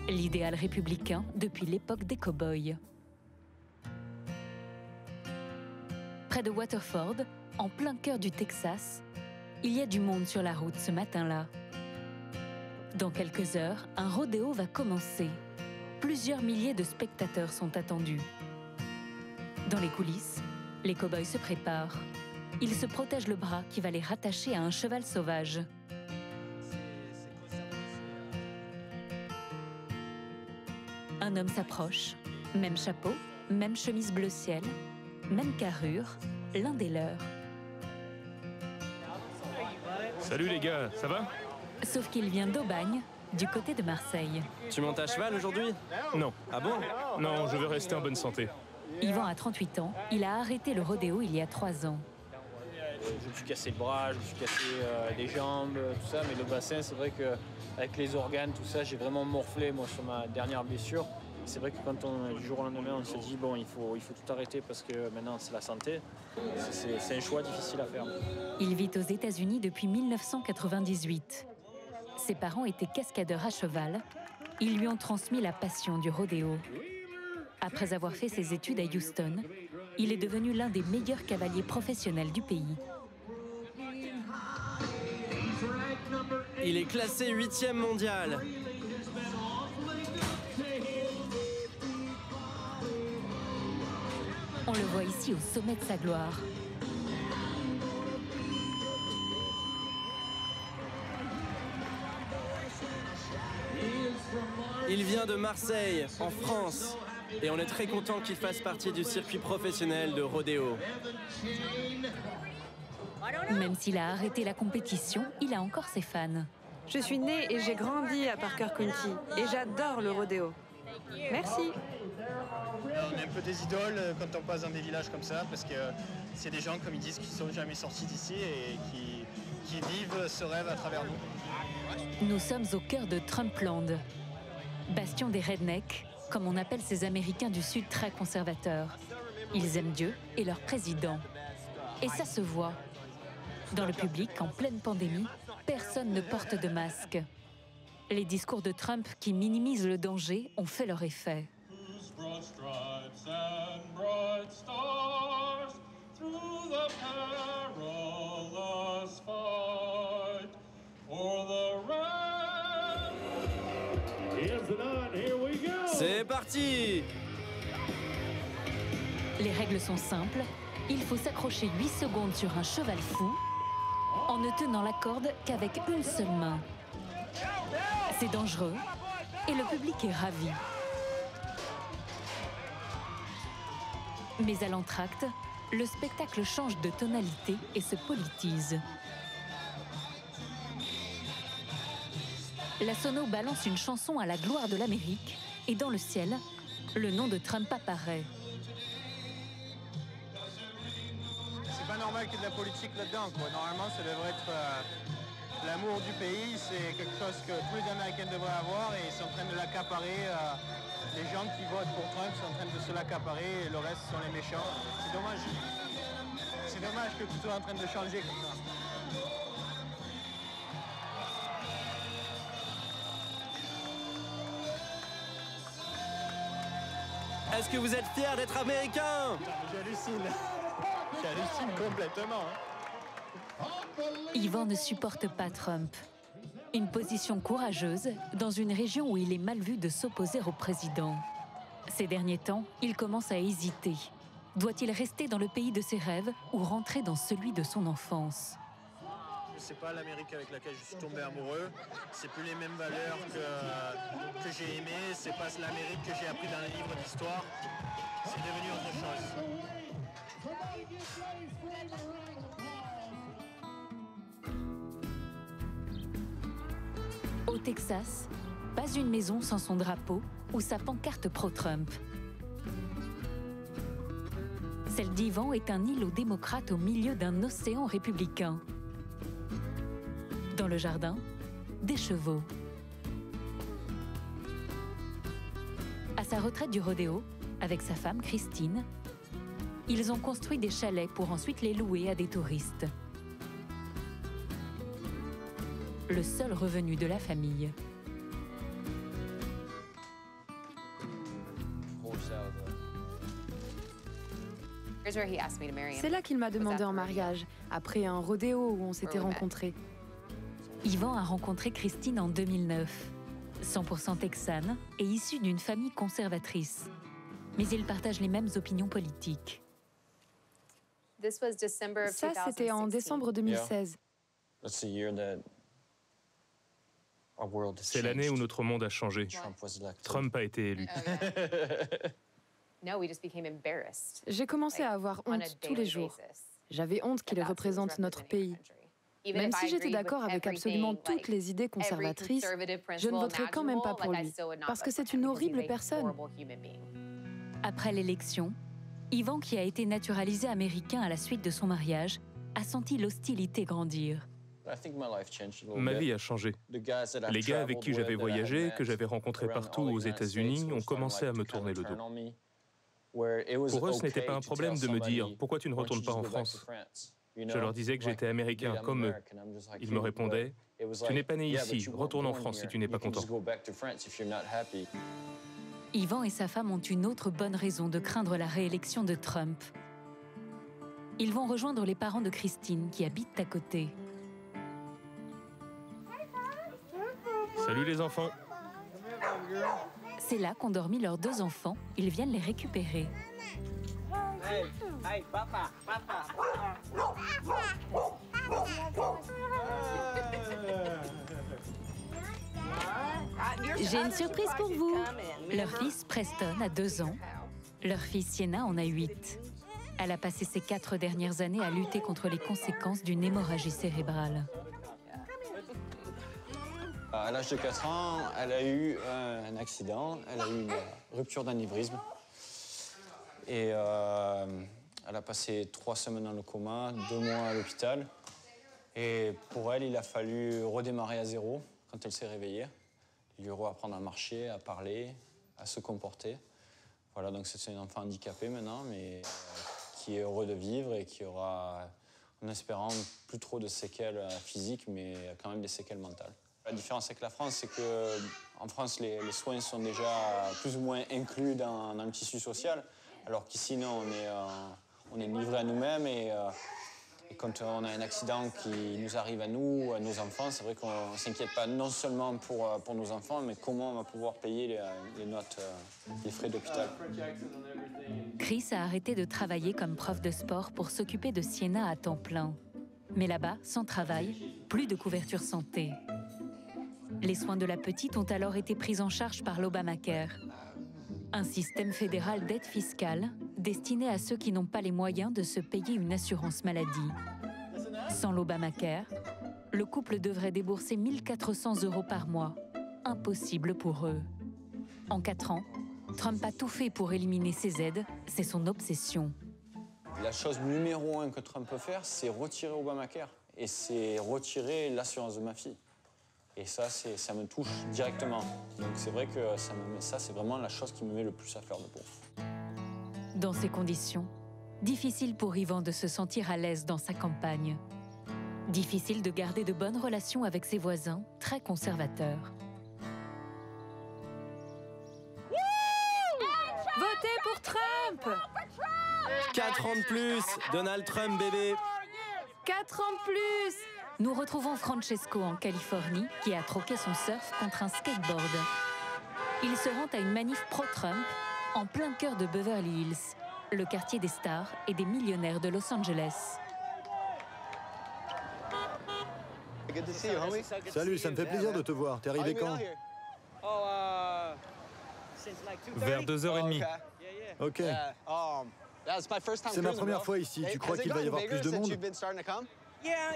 S1: L'idéal républicain depuis l'époque des cow-boys. Près de Waterford, en plein cœur du Texas, il y a du monde sur la route ce matin-là. Dans quelques heures, un rodéo va commencer. Plusieurs milliers de spectateurs sont attendus. Dans les coulisses, les cow-boys se préparent. Ils se protègent le bras qui va les rattacher à un cheval sauvage. Un homme s'approche, même chapeau, même chemise bleu ciel, même carrure, l'un des leurs.
S6: Salut les gars, ça va?
S1: Sauf qu'il vient d'Aubagne, du côté de Marseille.
S17: Tu montes à cheval aujourd'hui?
S6: Non.
S17: Ah bon?
S6: Non, je veux rester en bonne santé.
S1: Yvan a 38 ans, il a arrêté le rodéo il y a 3 ans.
S19: Je me suis cassé le bras, je me suis cassé les jambes, tout ça, mais le bassin, c'est vrai qu'avec les organes, tout ça, j'ai vraiment morflé moi sur ma dernière blessure. C'est vrai que quand du jour au lendemain, on se dit bon, il faut tout arrêter parce que maintenant c'est la santé. C'est un choix difficile à faire.
S1: Il vit aux États-Unis depuis 1998. Ses parents étaient cascadeurs à cheval. Ils lui ont transmis la passion du rodéo. Après avoir fait ses études à Houston, Il est devenu l'un des meilleurs cavaliers professionnels du pays.
S17: Il est classé 8e mondial.
S1: On le voit ici au sommet de sa gloire.
S17: Il vient de Marseille, en France, et on est très content qu'il fasse partie du circuit professionnel de rodéo.
S1: Même s'il a arrêté la compétition, il a encore ses fans.
S15: Je suis née et j'ai grandi à Parker County et j'adore le rodéo. Merci.
S9: On est un peu des idoles quand on passe dans des villages comme ça parce que c'est des gens, comme ils disent, qui ne sont jamais sortis d'ici et qui vivent ce rêve à travers nous.
S1: Nous sommes au cœur de Trumpland, bastion des rednecks, comme on appelle ces Américains du Sud très conservateurs. Ils aiment Dieu et leur président. Et ça se voit. Dans le public, en pleine pandémie, personne ne porte de masque. Les discours de Trump qui minimisent le danger ont fait leur effet.
S17: C'est parti!
S1: Les règles sont simples. Il faut s'accrocher 8 secondes sur un cheval fou en ne tenant la corde qu'avec une seule main. C'est dangereux et le public est ravi. Mais à l'entracte, le spectacle change de tonalité et se politise. La sono balance une chanson à la gloire de l'Amérique et dans le ciel, le nom de Trump apparaît.
S9: C'est pas normal qu'il y ait de la politique là-dedans, quoi. Normalement, ça devrait être l'amour du pays, c'est quelque chose que tous les Américains devraient avoir et ils sont en train de l'accaparer. Les gens qui votent pour Trump sont en train de se l'accaparer et le reste sont les méchants. C'est dommage. C'est dommage que tout soit en train de changer comme ça.
S17: Est-ce que vous êtes fiers d'être américain?
S9: J'hallucine. J'hallucine complètement.
S1: Yvan ne supporte pas Trump. Une position courageuse dans une région où il est mal vu de s'opposer au président. Ces derniers temps, il commence à hésiter. Doit-il rester dans le pays de ses rêves ou rentrer dans celui de son enfance?
S9: C'est pas l'Amérique avec laquelle je suis tombé amoureux. C'est plus les mêmes valeurs que j'ai aimées. C'est pas l'Amérique que j'ai appris dans les livres d'histoire. C'est devenu autre chose.
S1: Au Texas, pas une maison sans son drapeau ou sa pancarte pro-Trump. Celle d'Yvan est un îlot démocrate au milieu d'un océan républicain. Dans le jardin, des chevaux. À sa retraite du rodéo, avec sa femme Christine, ils ont construit des chalets pour ensuite les louer à des touristes. Le seul revenu de la famille.
S4: C'est là qu'il m'a demandé en mariage, après un rodéo où on s'était rencontrés.
S1: Yvan a rencontré Christine en 2009. 100% texane et issue d'une famille conservatrice. Mais ils partagent les mêmes opinions politiques.
S4: Ça, c'était en décembre 2016.
S6: C'est l'année où notre monde a changé. Trump a été élu.
S4: J'ai commencé à avoir honte tous les jours. J'avais honte qu'il représente notre pays. Même si j'étais d'accord avec absolument toutes les idées conservatrices, je ne voterai quand même pas pour lui, parce que c'est une horrible personne.
S1: Après l'élection, Yvan, qui a été naturalisé américain à la suite de son mariage, a senti l'hostilité grandir.
S6: Ma vie a changé. Les gars avec qui j'avais voyagé, que j'avais rencontrés partout aux États-Unis, ont commencé à me tourner le dos. Pour eux, ce n'était pas un problème de me dire « Pourquoi tu ne retournes pas en France ?» Je leur disais que j'étais américain comme eux. Ils me répondaient « Tu n'es pas né ici, retourne en France si tu n'es pas content. »
S1: Ivan et sa femme ont une autre bonne raison de craindre la réélection de Trump. Ils vont rejoindre les parents de Christine qui habitent à côté.
S6: Salut les enfants.
S1: C'est là qu'ont dormi leurs 2 enfants. Ils viennent les récupérer.
S3: Hey, hey, papa, papa.
S1: J'ai une surprise pour vous. Leur fils Preston a 2 ans. Leur fille Sienna en a 8. Elle a passé ces 4 dernières années à lutter contre les conséquences d'une hémorragie cérébrale.
S12: À l'âge de 4 ans, elle a eu un accident, elle a eu une rupture d'anévrisme. Et elle a passé 3 semaines dans le coma, 2 mois à l'hôpital. Et pour elle, il a fallu redémarrer à zéro quand elle s'est réveillée. Lui apprendre à marcher, à parler, à se comporter. Voilà, donc c'est un enfant handicapé maintenant, mais qui est heureux de vivre et qui aura, en espérant, plus trop de séquelles physiques, mais quand même des séquelles mentales. La différence avec la France, c'est qu'en France, les soins sont déjà plus ou moins inclus dans le tissu social, alors qu'ici, non, on est livré à nous-mêmes et quand on a un accident qui nous arrive à nous, à nos enfants, c'est vrai qu'on ne s'inquiète pas non seulement pour nos enfants, mais comment on va pouvoir payer les frais d'hôpital.
S1: Chris a arrêté de travailler comme prof de sport pour s'occuper de Sienna à temps plein. Mais là-bas, sans travail, plus de couverture santé. Les soins de la petite ont alors été pris en charge par l'Obamacare, un système fédéral d'aide fiscale destiné à ceux qui n'ont pas les moyens de se payer une assurance maladie. Sans l'Obamacare, le couple devrait débourser 1 400 € par mois. Impossible pour eux. En 4 ans, Trump a tout fait pour éliminer ces aides, c'est son obsession.
S12: La chose numéro 1 que Trump peut faire, c'est retirer Obamacare. Et c'est retirer l'assurance de ma fille. Et ça, ça me touche directement. Donc c'est vrai que ça, c'est vraiment la chose qui me met le plus à fleur de peau.
S1: Dans ces conditions, difficile pour Ivan de se sentir à l'aise dans sa campagne. Difficile de garder de bonnes relations avec ses voisins, très conservateurs.
S15: Votez pour Trump!
S17: 4 ans de plus, Donald Trump, bébé.
S15: 4 ans de plus!
S1: Nous retrouvons Francesco en Californie, qui a troqué son surf contre un skateboard. Il se rend à une manif pro-Trump, en plein cœur de Beverly Hills, le quartier des stars et des millionnaires de Los Angeles.
S8: Salut, ça me fait plaisir de te voir. T'es arrivé quand?
S6: Vers 2h30.
S8: Ok. C'est ma première fois ici. Tu crois qu'il va y avoir plus de monde?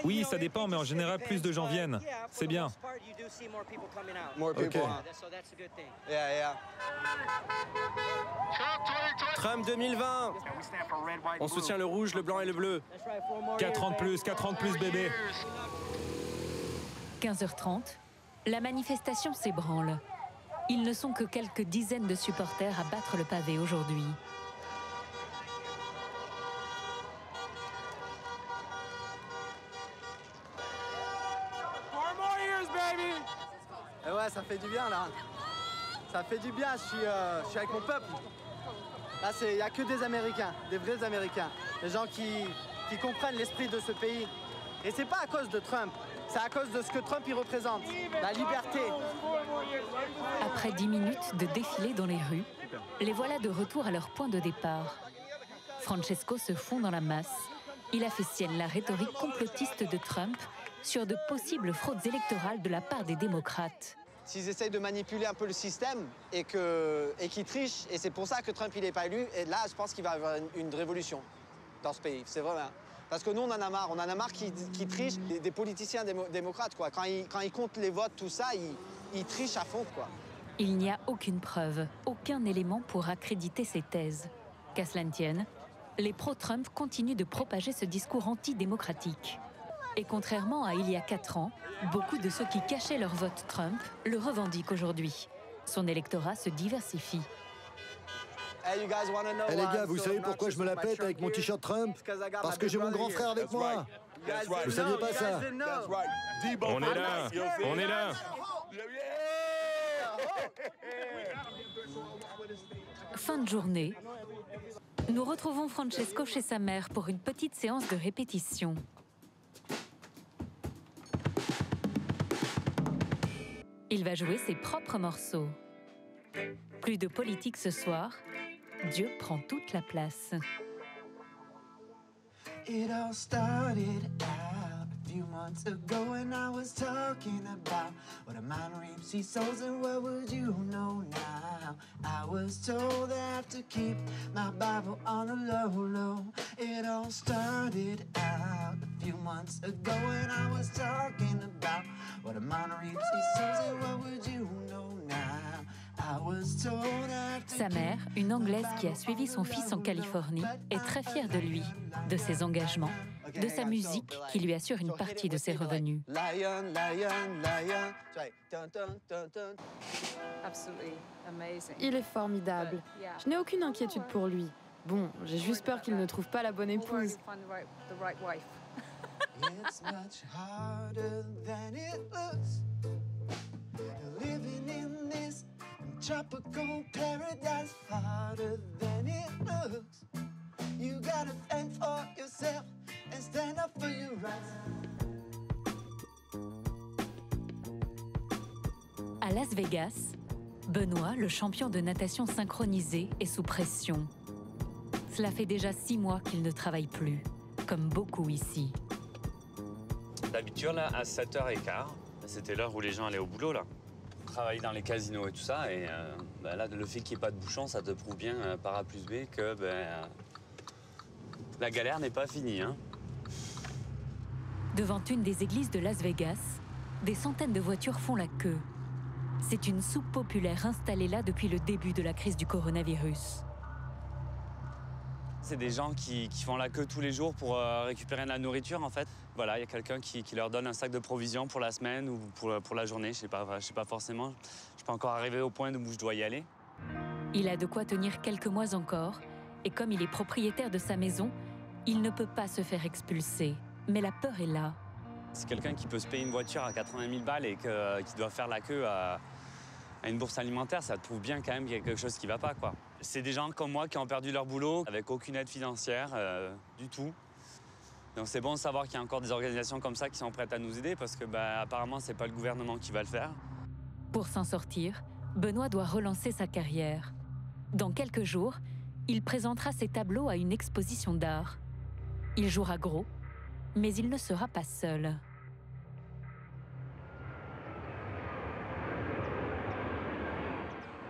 S6: Oui, ça dépend, mais en général, plus de gens viennent. C'est bien.
S8: Ok.
S17: Trump 2020. On soutient le rouge, le blanc et le bleu.
S6: 4 ans de plus, 4 ans de plus, bébé.
S1: 15h30, la manifestation s'ébranle. Ils ne sont que quelques dizaines de supporters à battre le pavé aujourd'hui.
S13: Et ouais, ça fait du bien là. Ça fait du bien, je suis avec mon peuple. Là, il n'y a que des Américains, des vrais Américains. Des gens qui comprennent l'esprit de ce pays. Et c'est pas à cause de Trump, c'est à cause de ce que Trump y représente, la liberté.
S1: Après 10 minutes de défilé dans les rues, les voilà de retour à leur point de départ. Francesco se fond dans la masse. Il a fait sienne la rhétorique complotiste de Trump sur de possibles fraudes électorales de la part des démocrates.
S13: S'ils essayent de manipuler un peu le système et qu'ils trichent, et c'est pour ça que Trump n'est pas élu, et là, je pense qu'il va y avoir une révolution dans ce pays, c'est vrai. Parce que nous, on en a marre qu'ils trichent, des politiciens démocrates, quoi. Quand ils comptent les votes, tout ça, ils trichent à fond, quoi.
S1: Il n'y a aucune preuve, aucun élément pour accréditer ces thèses. Qu'à cela ne tienne, les pro-Trump continuent de propager ce discours antidémocratique. Et contrairement à il y a 4 ans, beaucoup de ceux qui cachaient leur vote Trump le revendiquent aujourd'hui. Son électorat se diversifie.
S8: Hey les gars, vous savez pourquoi je me la pète avec mon t-shirt Trump? Parce que j'ai mon grand frère avec moi. Vous saviez pas ça?
S6: On est là, on est là.
S1: Fin de journée. Nous retrouvons Francesco chez sa mère pour une petite séance de répétition. Il va jouer ses propres morceaux. Plus de politique ce soir. Dieu prend toute la place.
S20: It all started out a few months ago when I was talking about what a man reaps he sows and what would you know now? I was told I have to keep my Bible on the low. It all started out a few months ago when I was talking about what a man reaps he sows and what would you know now?
S1: Sa mère, une Anglaise qui a suivi son fils en Californie, est très fière de lui, de ses engagements, de sa musique qui lui assure une partie de ses revenus.
S4: Il est formidable. Je n'ai aucune inquiétude pour lui. Bon, j'ai juste peur qu'il ne trouve pas la bonne épouse.
S20: Tropical paradise harder than it looks. You gotta fend for yourself and stand up for your rights.
S1: À Las Vegas, Benoît, le champion de natation synchronisée, est sous pression. Cela fait déjà 6 mois qu'il ne travaille plus, comme beaucoup ici.
S10: D'habitude, là, à 7h15, c'était l'heure où les gens allaient au boulot, là. Travailler dans les casinos et tout ça, et là, le fait qu'il n'y ait pas de bouchon, ça te prouve bien, par A plus B, que la galère n'est pas finie. Hein.
S1: Devant une des églises de Las Vegas, des centaines de voitures font la queue. C'est une soupe populaire installée là depuis le début de la crise du coronavirus.
S10: C'est des gens qui font la queue tous les jours pour récupérer de la nourriture, en fait. Voilà, il y a quelqu'un qui leur donne un sac de provisions pour la semaine ou pour la journée, je sais pas forcément. Je ne suis pas encore arrivé au point où je dois y aller.
S1: Il a de quoi tenir quelques mois encore, et comme il est propriétaire de sa maison, il ne peut pas se faire expulser. Mais la peur est là.
S10: C'est quelqu'un qui peut se payer une voiture à 80 000 balles et qui doit faire la queue à une bourse alimentaire, ça prouve bien quand même qu'il y a quelque chose qui ne va pas, quoi. C'est des gens comme moi qui ont perdu leur boulot avec aucune aide financière du tout. Donc c'est bon de savoir qu'il y a encore des organisations comme ça qui sont prêtes à nous aider parce que apparemment c'est pas le gouvernement qui va le faire.
S1: Pour s'en sortir, Benoît doit relancer sa carrière. Dans quelques jours, il présentera ses tableaux à une exposition d'art. Il jouera gros, mais il ne sera pas seul.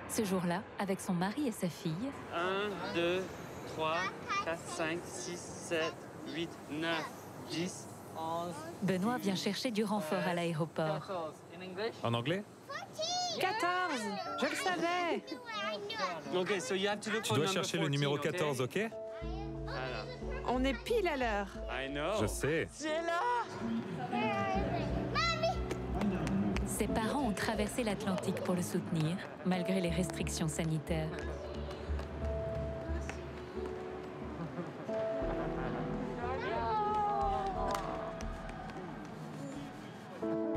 S1: Ce jour-là, avec son mari et sa fille...
S10: 1, 2, 3, 4, 5, 6, 7, 8, 9, 10, 11...
S1: Benoît vient chercher du renfort à l'aéroport.
S6: En anglais?
S15: 14! Je le savais!
S10: Okay, so you have to look
S6: tu dois chercher le numéro 14, OK?
S10: Voilà.
S15: On est pile à l'heure.
S10: I know.
S6: Je sais.
S10: C'est là!
S1: Ses parents ont traversé l'Atlantique pour le soutenir, malgré les restrictions sanitaires.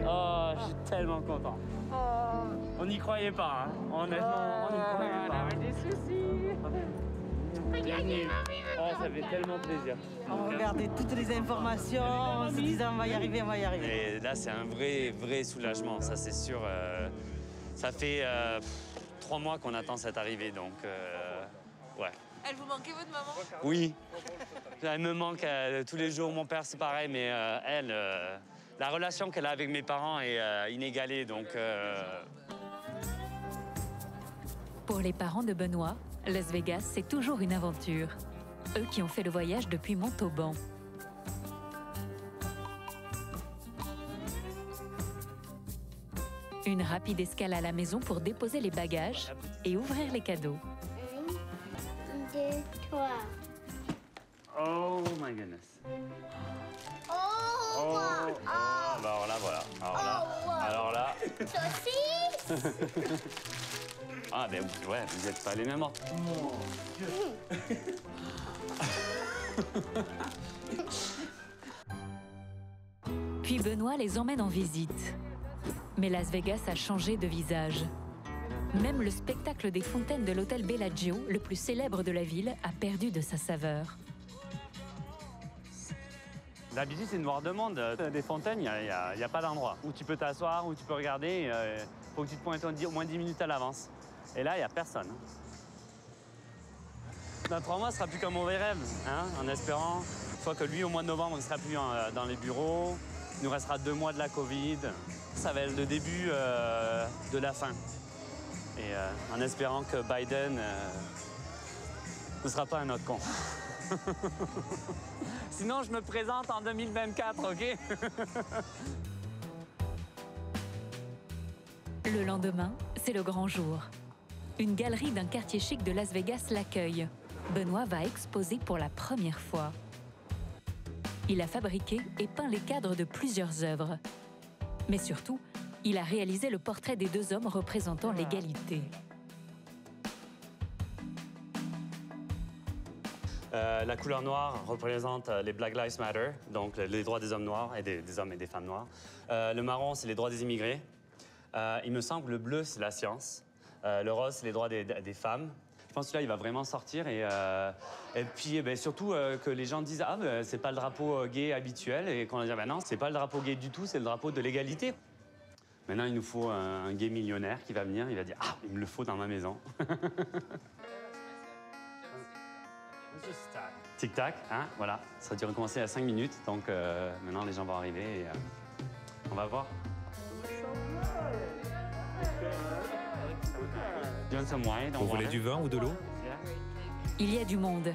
S10: Oh, je suis tellement content. On n'y croyait pas, hein. Honnêtement, on n'y croyait pas.
S14: On avait des soucis.
S10: Bienvenue. Oh, ça fait tellement plaisir.
S16: On regardait toutes les informations, on se disait on va y arriver, on va y arriver.
S10: Et là, c'est un vrai soulagement, ça c'est sûr. Ça fait 3 mois qu'on attend cette arrivée, donc ouais.
S14: Elle vous manquait, votre maman?
S10: Oui. Elle me manque tous les jours. Mon père, c'est pareil, mais elle, la relation qu'elle a avec mes parents est inégalée, donc...
S1: Pour les parents de Benoît, Las Vegas, c'est toujours une aventure. Eux qui ont fait le voyage depuis Montauban. Une rapide escale à la maison pour déposer les bagages et ouvrir les cadeaux.
S21: 1, 2, 3.
S10: Oh my goodness.
S21: Oh,
S10: alors là, voilà. Alors là.
S21: Saucisse.
S10: Ah, ben ouais, vous n'êtes pas les mêmes. Mon Dieu.
S1: Puis Benoît les emmène en visite. Mais Las Vegas a changé de visage. Même le spectacle des fontaines de l'hôtel Bellagio, le plus célèbre de la ville, a perdu de sa saveur.
S10: D'habitude, c'est une noire de monde. Des fontaines, il n'y a pas d'endroit où tu peux t'asseoir, où tu peux regarder. Il faut que tu te pointes au moins 10 minutes à l'avance. Et là, il n'y a personne. Dans 3 mois, ce sera plus qu'un mauvais rêve, hein, en espérant soit que lui, au mois de novembre, il ne sera plus dans les bureaux. Il nous restera 2 mois de la Covid. Ça va être le début de la fin. Et en espérant que Biden ne sera pas un autre con. Sinon, je me présente en 2024, OK?
S1: Le lendemain, c'est le grand jour. Une galerie d'un quartier chic de Las Vegas l'accueille. Benoît va exposer pour la première fois. Il a fabriqué et peint les cadres de plusieurs œuvres. Mais surtout, il a réalisé le portrait des 2 hommes représentant l'égalité.
S10: La couleur noire représente les Black Lives Matter, donc les droits des hommes noirs et des hommes et des femmes noires. Le marron, c'est les droits des immigrés. Il me semble que le bleu, c'est la science. Le rose, c'est les droits des femmes. Je pense que là, il va vraiment sortir et puis surtout que les gens disent « Ah, c'est pas le drapeau gay habituel » et qu'on va dire « Non, c'est pas le drapeau gay du tout, c'est le drapeau de l'égalité ». Maintenant, il nous faut un gay millionnaire qui va venir, il va dire « Ah, il me le faut dans ma maison ». Tic-tac, hein, voilà. Ça a dû recommencer à 5 minutes, donc maintenant les gens vont arriver et on va voir.
S6: Vous voulez du vin ou de l'eau?
S1: Il y a du monde.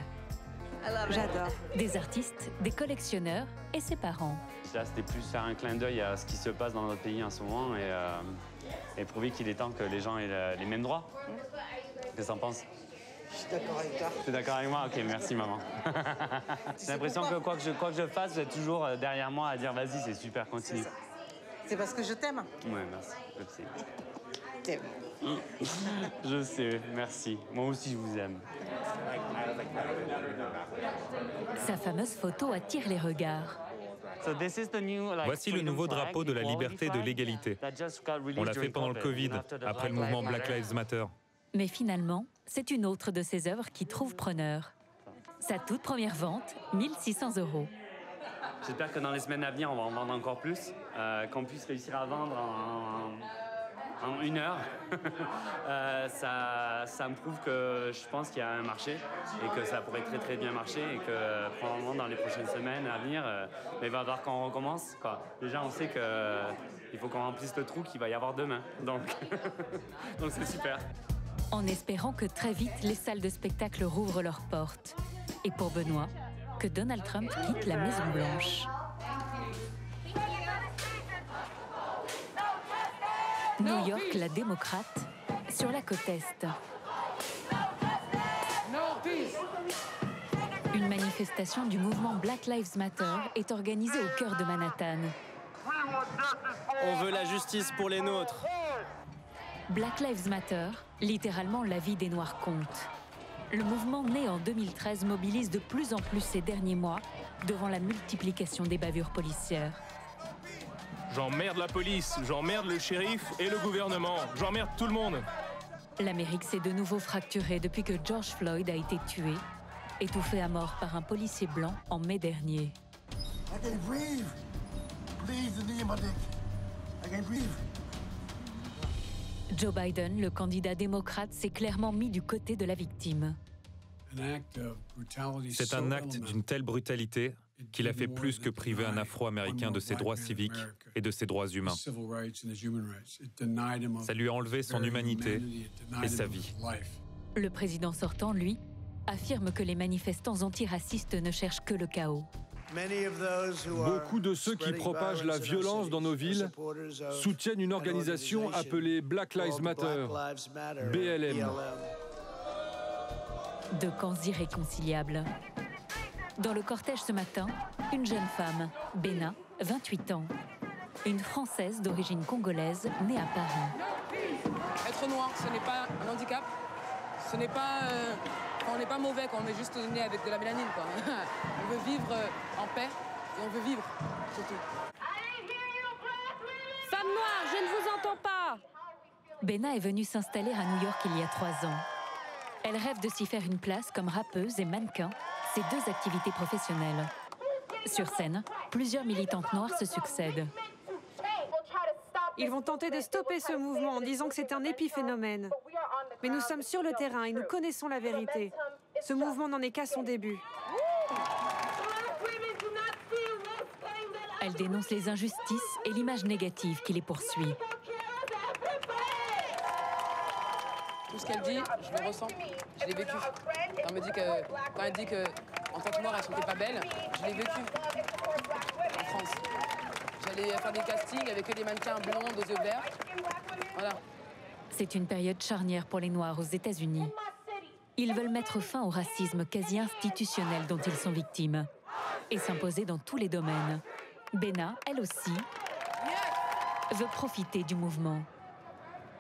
S15: J'adore.
S1: Des artistes, des collectionneurs et ses parents.
S10: Là, c'était plus faire un clin d'œil à ce qui se passe dans notre pays en ce moment et prouver qu'il est temps que les gens aient les mêmes droits. Qu'est-ce que t'en penses?
S3: Je suis d'accord avec toi.
S10: Tu es d'accord avec moi? Ok, merci maman. J'ai l'impression que quoi que je fasse, vous êtes toujours derrière moi à dire vas-y, c'est super, continue.
S3: C'est parce que je t'aime.
S10: Oui, merci. Je sais.
S3: T'aimes.
S10: Je sais, merci. Moi aussi, je vous aime.
S1: Sa fameuse photo attire les regards.
S6: Voici le nouveau drapeau de la liberté et de l'égalité. On l'a fait pendant le Covid, après le mouvement Black Lives Matter.
S1: Mais finalement, c'est une autre de ses œuvres qui trouve preneur. Sa toute première vente, 1 600 €.
S10: J'espère que dans les semaines à venir, on va en vendre encore plus, qu'on puisse réussir à vendre en 1 heure. Ça me prouve que je pense qu'il y a un marché et que ça pourrait très très bien marcher et que probablement dans les prochaines semaines à venir, il va falloir qu'on recommence, quoi. Déjà, on sait qu'il faut qu'on remplisse le trou qu'il va y avoir demain. Donc c'est super.
S1: En espérant que très vite, les salles de spectacle rouvrent leurs portes. Et pour Benoît, que Donald Trump quitte la Maison-Blanche. New York, la démocrate, sur la côte Est. Une manifestation du mouvement Black Lives Matter est organisée au cœur de Manhattan.
S17: On veut la justice pour les nôtres.
S1: Black Lives Matter, littéralement la vie des Noirs compte. Le mouvement né en 2013 mobilise de plus en plus ces derniers mois devant la multiplication des bavures policières.
S6: J'emmerde la police, j'emmerde le shérif et le gouvernement, j'emmerde tout le monde.
S1: L'Amérique s'est de nouveau fracturée depuis que George Floyd a été tué, étouffé à mort par un policier blanc en mai dernier. Joe Biden, le candidat démocrate, s'est clairement mis du côté de la victime.
S6: C'est un acte d'une telle brutalité qu'il a fait plus que priver un Afro-Américain de ses droits civiques et de ses droits humains. Ça lui a enlevé son humanité et sa vie.
S1: Le président sortant, lui, affirme que les manifestants antiracistes ne cherchent que le chaos.
S7: Beaucoup de ceux qui propagent la violence dans nos villes soutiennent une organisation appelée Black Lives Matter, BLM.
S1: Deux camps irréconciliables. Dans le cortège ce matin, une jeune femme, Béna, 28 ans. Une Française d'origine congolaise née à Paris.
S14: Être noir, ce n'est pas un handicap. Ce n'est pas... on n'est pas mauvais quand on est juste né avec de la mélanine, quoi. On veut vivre en paix et on veut vivre, surtout.
S15: Femme noire, je ne vous entends pas.
S1: Benna est venue s'installer à New York il y a 3 ans. Elle rêve de s'y faire une place comme rappeuse et mannequin, ses 2 activités professionnelles. Sur scène, plusieurs militantes noires se succèdent.
S15: Ils vont tenter de stopper ce mouvement en disant que c'est un épiphénomène. Mais nous sommes sur le terrain et nous connaissons la vérité. Ce mouvement n'en est qu'à son début.
S1: Elle dénonce les injustices et l'image négative qui les poursuit.
S14: Tout ce qu'elle dit, je le ressens, je l'ai vécu. Quand elle dit qu'en tant que noire, elle ne sentait pas belle, je l'ai vécu en France. J'allais faire des castings avec que des mannequins blonds aux yeux verts. Voilà.
S1: C'est une période charnière pour les Noirs aux États-Unis. Ils veulent mettre fin au racisme quasi institutionnel dont ils sont victimes et s'imposer dans tous les domaines. Benna, elle aussi, veut profiter du mouvement.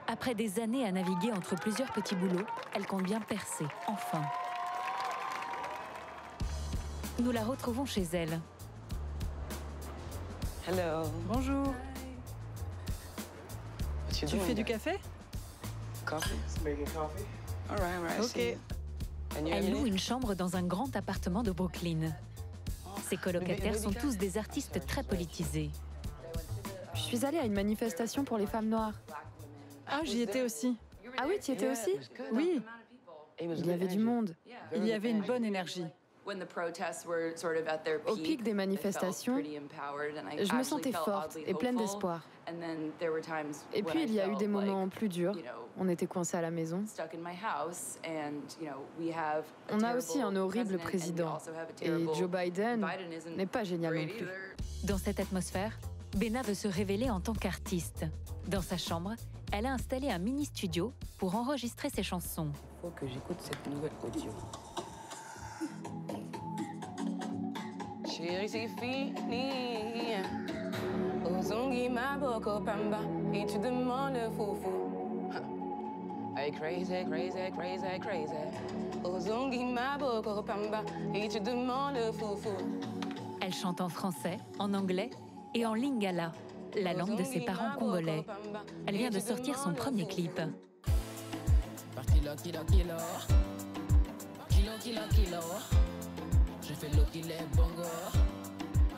S1: Après des années à naviguer entre plusieurs petits boulots, elle compte bien percer, enfin. Nous la retrouvons chez elle.
S15: Hello. Bonjour. Tu fais du café?
S14: Ok.
S1: Elle loue une chambre dans un grand appartement de Brooklyn. Ses colocataires sont tous des artistes très politisés.
S4: Je suis allée à une manifestation pour les femmes noires.
S15: Ah, j'y étais aussi.
S4: Ah oui, tu y étais aussi?
S15: Oui.
S4: Il y avait du monde.
S15: Il y avait une bonne énergie.
S4: Au pic des manifestations, je me sentais forte et pleine d'espoir. Et puis il y a eu des moments plus durs. On était coincés à la maison. On a aussi un horrible président. Et Joe Biden n'est pas génial non plus.
S1: Dans cette atmosphère, Benna veut se révéler en tant qu'artiste. Dans sa chambre, elle a installé un mini-studio pour enregistrer ses chansons.
S14: Il faut que j'écoute cette nouvelle audio. Chérie, c'est fini. Ozongi ma boko pamba. Et tu demandes le foufou. Hey, crazy, crazy, crazy, crazy. Ozongi ma boko pamba. Et tu demandes le foufou.
S1: Elle chante en français, en anglais et en lingala, la langue de ses parents congolais. Elle vient de sortir son premier clip.
S11: Je fais le qu'il est bongo,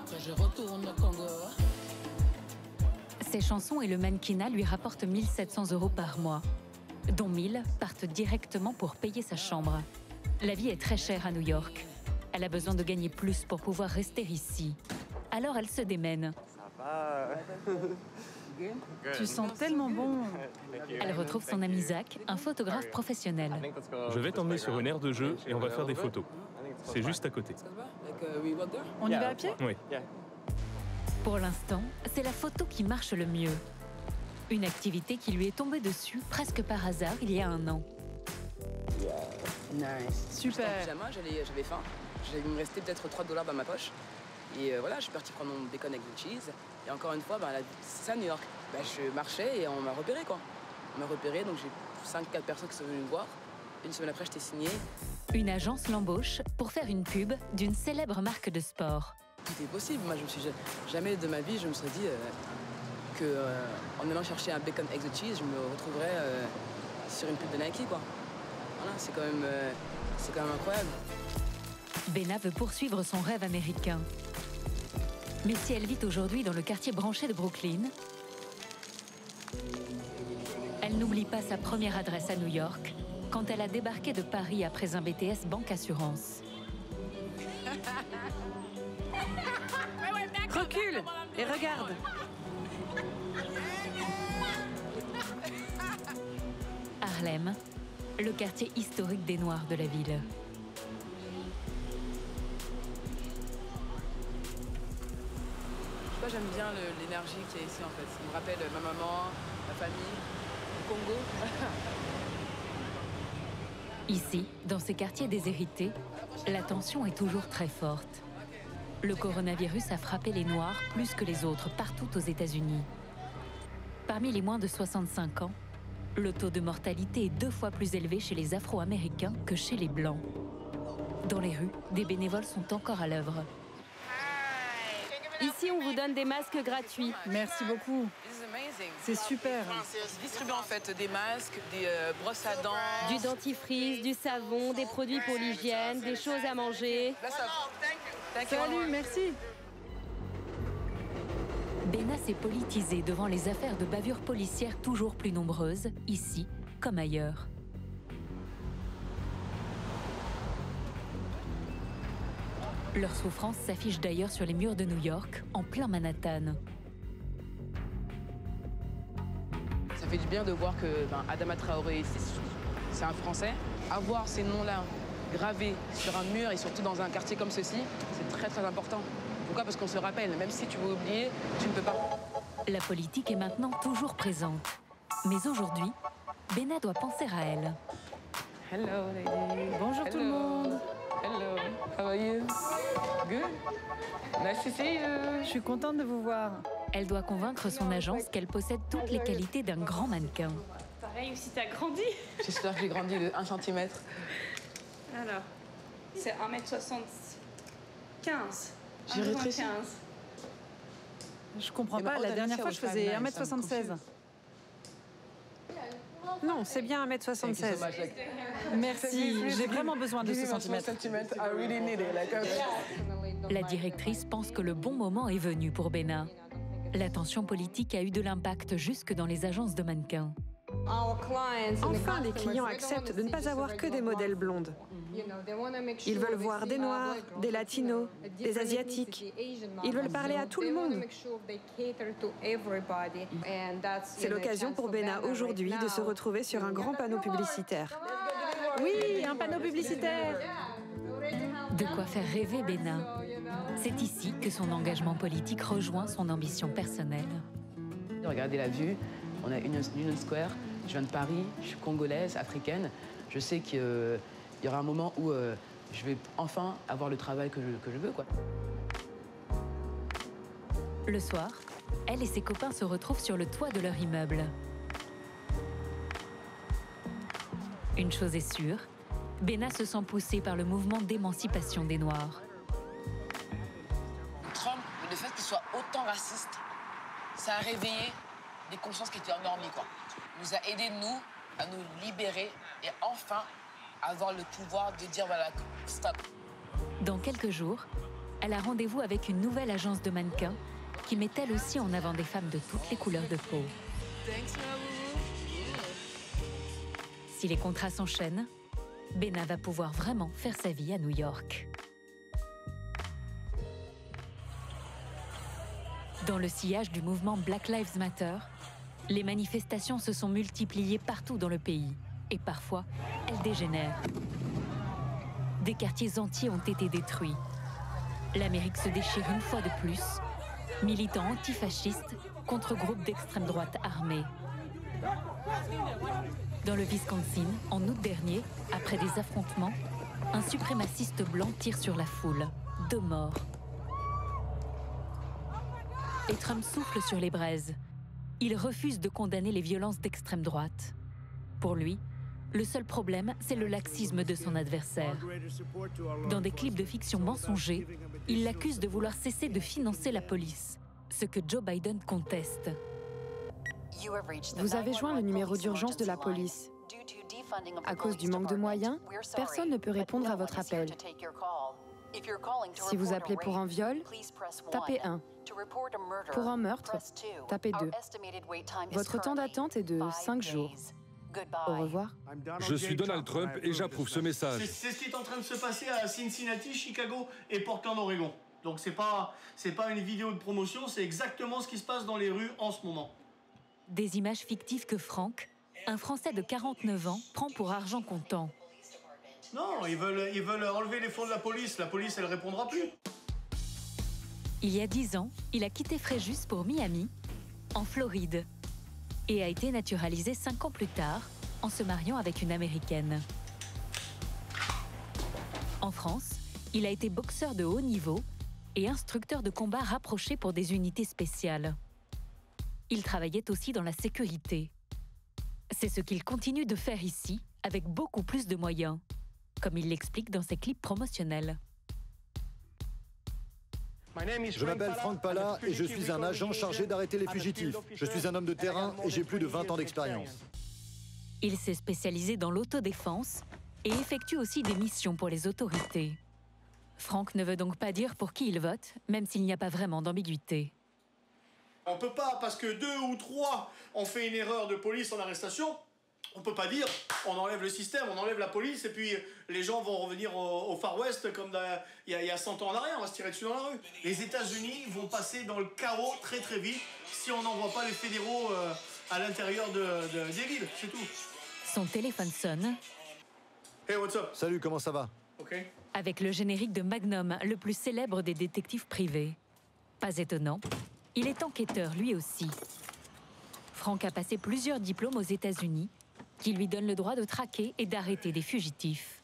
S11: après je retourne au Congo.
S1: Ses chansons et le mannequinat lui rapportent 1 700 € par mois, dont 1 000 partent directement pour payer sa chambre. La vie est très chère à New York. Elle a besoin de gagner plus pour pouvoir rester ici. Alors elle se démène.
S15: Tu sens tellement bon.
S1: Elle retrouve son ami Zach, un photographe professionnel.
S6: Je vais t'emmener sur une aire de jeu et on va faire des photos. C'est juste à côté.
S15: On y va à pied?
S6: Oui.
S1: Pour l'instant, c'est la photo qui marche le mieux. Une activité qui lui est tombée dessus presque par hasard il y a 1 an.
S14: Nice.
S15: Super.
S14: J'avais faim. Il me restait peut-être 3 $ dans ma poche. Et voilà, je suis parti prendre mon bacon avec du cheese. Et encore une fois, c'est ça New York. Je marchais et on m'a repéré, quoi. On m'a repéré, donc j'ai 5-4 personnes qui sont venues me voir. Une semaine après, j'étais signé.
S1: Une agence l'embauche pour faire une pub d'une célèbre marque de sport.
S14: Tout est possible. Moi, jamais de ma vie, je me serais dit qu'en allant chercher un bacon eggs and cheese, je me retrouverais sur une pub de Nike, quoi. Voilà, c'est quand même incroyable.
S1: Benna veut poursuivre son rêve américain. Mais si elle vit aujourd'hui dans le quartier branché de Brooklyn, elle n'oublie pas sa première adresse à New York, quand elle a débarqué de Paris après un BTS Banque Assurance.
S15: Recule et regarde.
S1: Harlem, le quartier historique des Noirs de la ville.
S14: J'aime bien l'énergie qu'il y a ici, en fait. Ça me rappelle ma maman, ma famille, le Congo.
S1: Ici, dans ces quartiers déshérités, la tension est toujours très forte. Le coronavirus a frappé les Noirs plus que les autres partout aux États-Unis. Parmi les moins de 65 ans, le taux de mortalité est 2 fois plus élevé chez les Afro-Américains que chez les Blancs. Dans les rues, des bénévoles sont encore à l'œuvre.
S5: Ici, on vous donne des masques gratuits.
S14: Merci beaucoup. C'est super. Ils distribuent en fait des masques, des brosses à dents.
S5: Du dentifrice, du savon, des produits pour l'hygiène, des choses à manger.
S14: Salut, merci.
S1: Benna s'est politisée devant les affaires de bavures policières toujours plus nombreuses, ici comme ailleurs. Leur souffrance s'affiche d'ailleurs sur les murs de New York, en plein Manhattan.
S14: Ça fait du bien de voir que Adama Traoré, c'est un Français. Avoir ces noms-là gravés sur un mur et surtout dans un quartier comme ceci, c'est très très important. Pourquoi? Parce qu'on se rappelle, même si tu veux oublier, tu ne peux pas.
S1: La politique est maintenant toujours présente. Mais aujourd'hui, Benna doit penser à elle.
S14: Hello, lady.
S4: Bonjour tout le monde.
S14: Hello, how are you? Good. Nice to see you.
S4: Je suis contente de vous voir.
S1: Elle doit convaincre son agence qu'elle possède toutes les qualités d'un grand mannequin.
S18: Pareil aussi, t'as grandi.
S14: J'espère que j'ai grandi de 1 cm.
S18: Alors, c'est 1m75.
S14: J'ai rétréci.
S4: Je comprends pas, la dernière fois je faisais 1m76. Non, c'est bien 1m76. Merci, j'ai vraiment besoin de ce centimètre.
S1: La directrice pense que le bon moment est venu pour Benna. La tension politique a eu de l'impact jusque dans les agences de mannequins.
S15: Enfin, les clients acceptent de ne pas avoir que des modèles blondes. Ils veulent voir des Noirs, des Latinos, des Asiatiques. Ils veulent parler à tout le monde. C'est l'occasion pour Benna aujourd'hui de se retrouver sur un grand panneau publicitaire.
S4: Oui, un panneau publicitaire.
S1: De quoi faire rêver Benna. C'est ici que son engagement politique rejoint son ambition personnelle.
S14: Regardez la vue, on a Union Square, je viens de Paris, je suis congolaise, africaine. Je sais qu'il y aura un moment où je vais enfin avoir le travail que je veux, quoi.
S1: Le soir, elle et ses copains se retrouvent sur le toit de leur immeuble. Une chose est sûre, Benna se sent poussée par le mouvement d'émancipation des Noirs.
S14: Trump, le fait qu'il soit autant raciste, ça a réveillé des consciences qui étaient endormies, quoi. Il nous a aidés, nous, à nous libérer et enfin avoir le pouvoir de dire, voilà, stop.
S1: Dans quelques jours, elle a rendez-vous avec une nouvelle agence de mannequins qui met elle aussi en avant des femmes de toutes les couleurs de peau. Si les contrats s'enchaînent, Benna va pouvoir vraiment faire sa vie à New York. Dans le sillage du mouvement Black Lives Matter, les manifestations se sont multipliées partout dans le pays. Et parfois, elles dégénèrent. Des quartiers entiers ont été détruits. L'Amérique se déchire une fois de plus, militants antifascistes contre groupes d'extrême droite armés. Dans le Wisconsin, en août dernier, après des affrontements, un suprémaciste blanc tire sur la foule. 2 morts. Et Trump souffle sur les braises. Il refuse de condamner les violences d'extrême droite. Pour lui, le seul problème, c'est le laxisme de son adversaire. Dans des clips de fiction mensongers, il l'accuse de vouloir cesser de financer la police, ce que Joe Biden conteste.
S4: Vous avez joint le numéro d'urgence de la police. À cause du manque de moyens, personne ne peut répondre à votre appel. Si vous appelez pour un viol, tapez 1. Pour un meurtre, tapez 2. Votre temps d'attente est de 5 jours. Au revoir.
S7: Je suis Donald Trump et j'approuve ce message.
S22: C'est ce qui est en train de se passer à Cincinnati, Chicago et Portland, Oregon. Donc c'est pas une vidéo de promotion, c'est exactement ce qui se passe dans les rues en ce moment.
S1: Des images fictives que Franck, un Français de 49 ans, prend pour argent comptant.
S22: Non, ils veulent enlever les fonds de la police. La police, elle répondra plus.
S1: Il y a 10 ans, il a quitté Fréjus pour Miami, en Floride, et a été naturalisé 5 ans plus tard, en se mariant avec une Américaine. En France, il a été boxeur de haut niveau et instructeur de combat rapproché pour des unités spéciales. Il travaillait aussi dans la sécurité. C'est ce qu'il continue de faire ici, avec beaucoup plus de moyens, comme il l'explique dans ses clips promotionnels.
S8: Je m'appelle Frank Pala et je suis un agent chargé d'arrêter les fugitifs. Je suis un homme de terrain et j'ai plus de 20 ans d'expérience.
S1: Il s'est spécialisé dans l'autodéfense et effectue aussi des missions pour les autorités. Frank ne veut donc pas dire pour qui il vote, même s'il n'y a pas vraiment d'ambiguïté.
S22: On ne peut pas, parce que 2 ou 3 ont fait une erreur de police en arrestation, on ne peut pas dire on enlève le système, on enlève la police et puis les gens vont revenir au Far West comme il y a 100 ans en arrière, on va se tirer dessus dans la rue. Les États-Unis vont passer dans le chaos très très vite si on n'envoie pas les fédéraux à l'intérieur des villes, c'est tout.
S1: Son téléphone sonne.
S22: Hey, what's up?
S8: Salut, comment ça va?
S22: Okay.
S1: Avec le générique de Magnum, le plus célèbre des détectives privés. Pas étonnant, il est enquêteur lui aussi. Frank a passé plusieurs diplômes aux États-Unis qui lui donnent le droit de traquer et d'arrêter des fugitifs.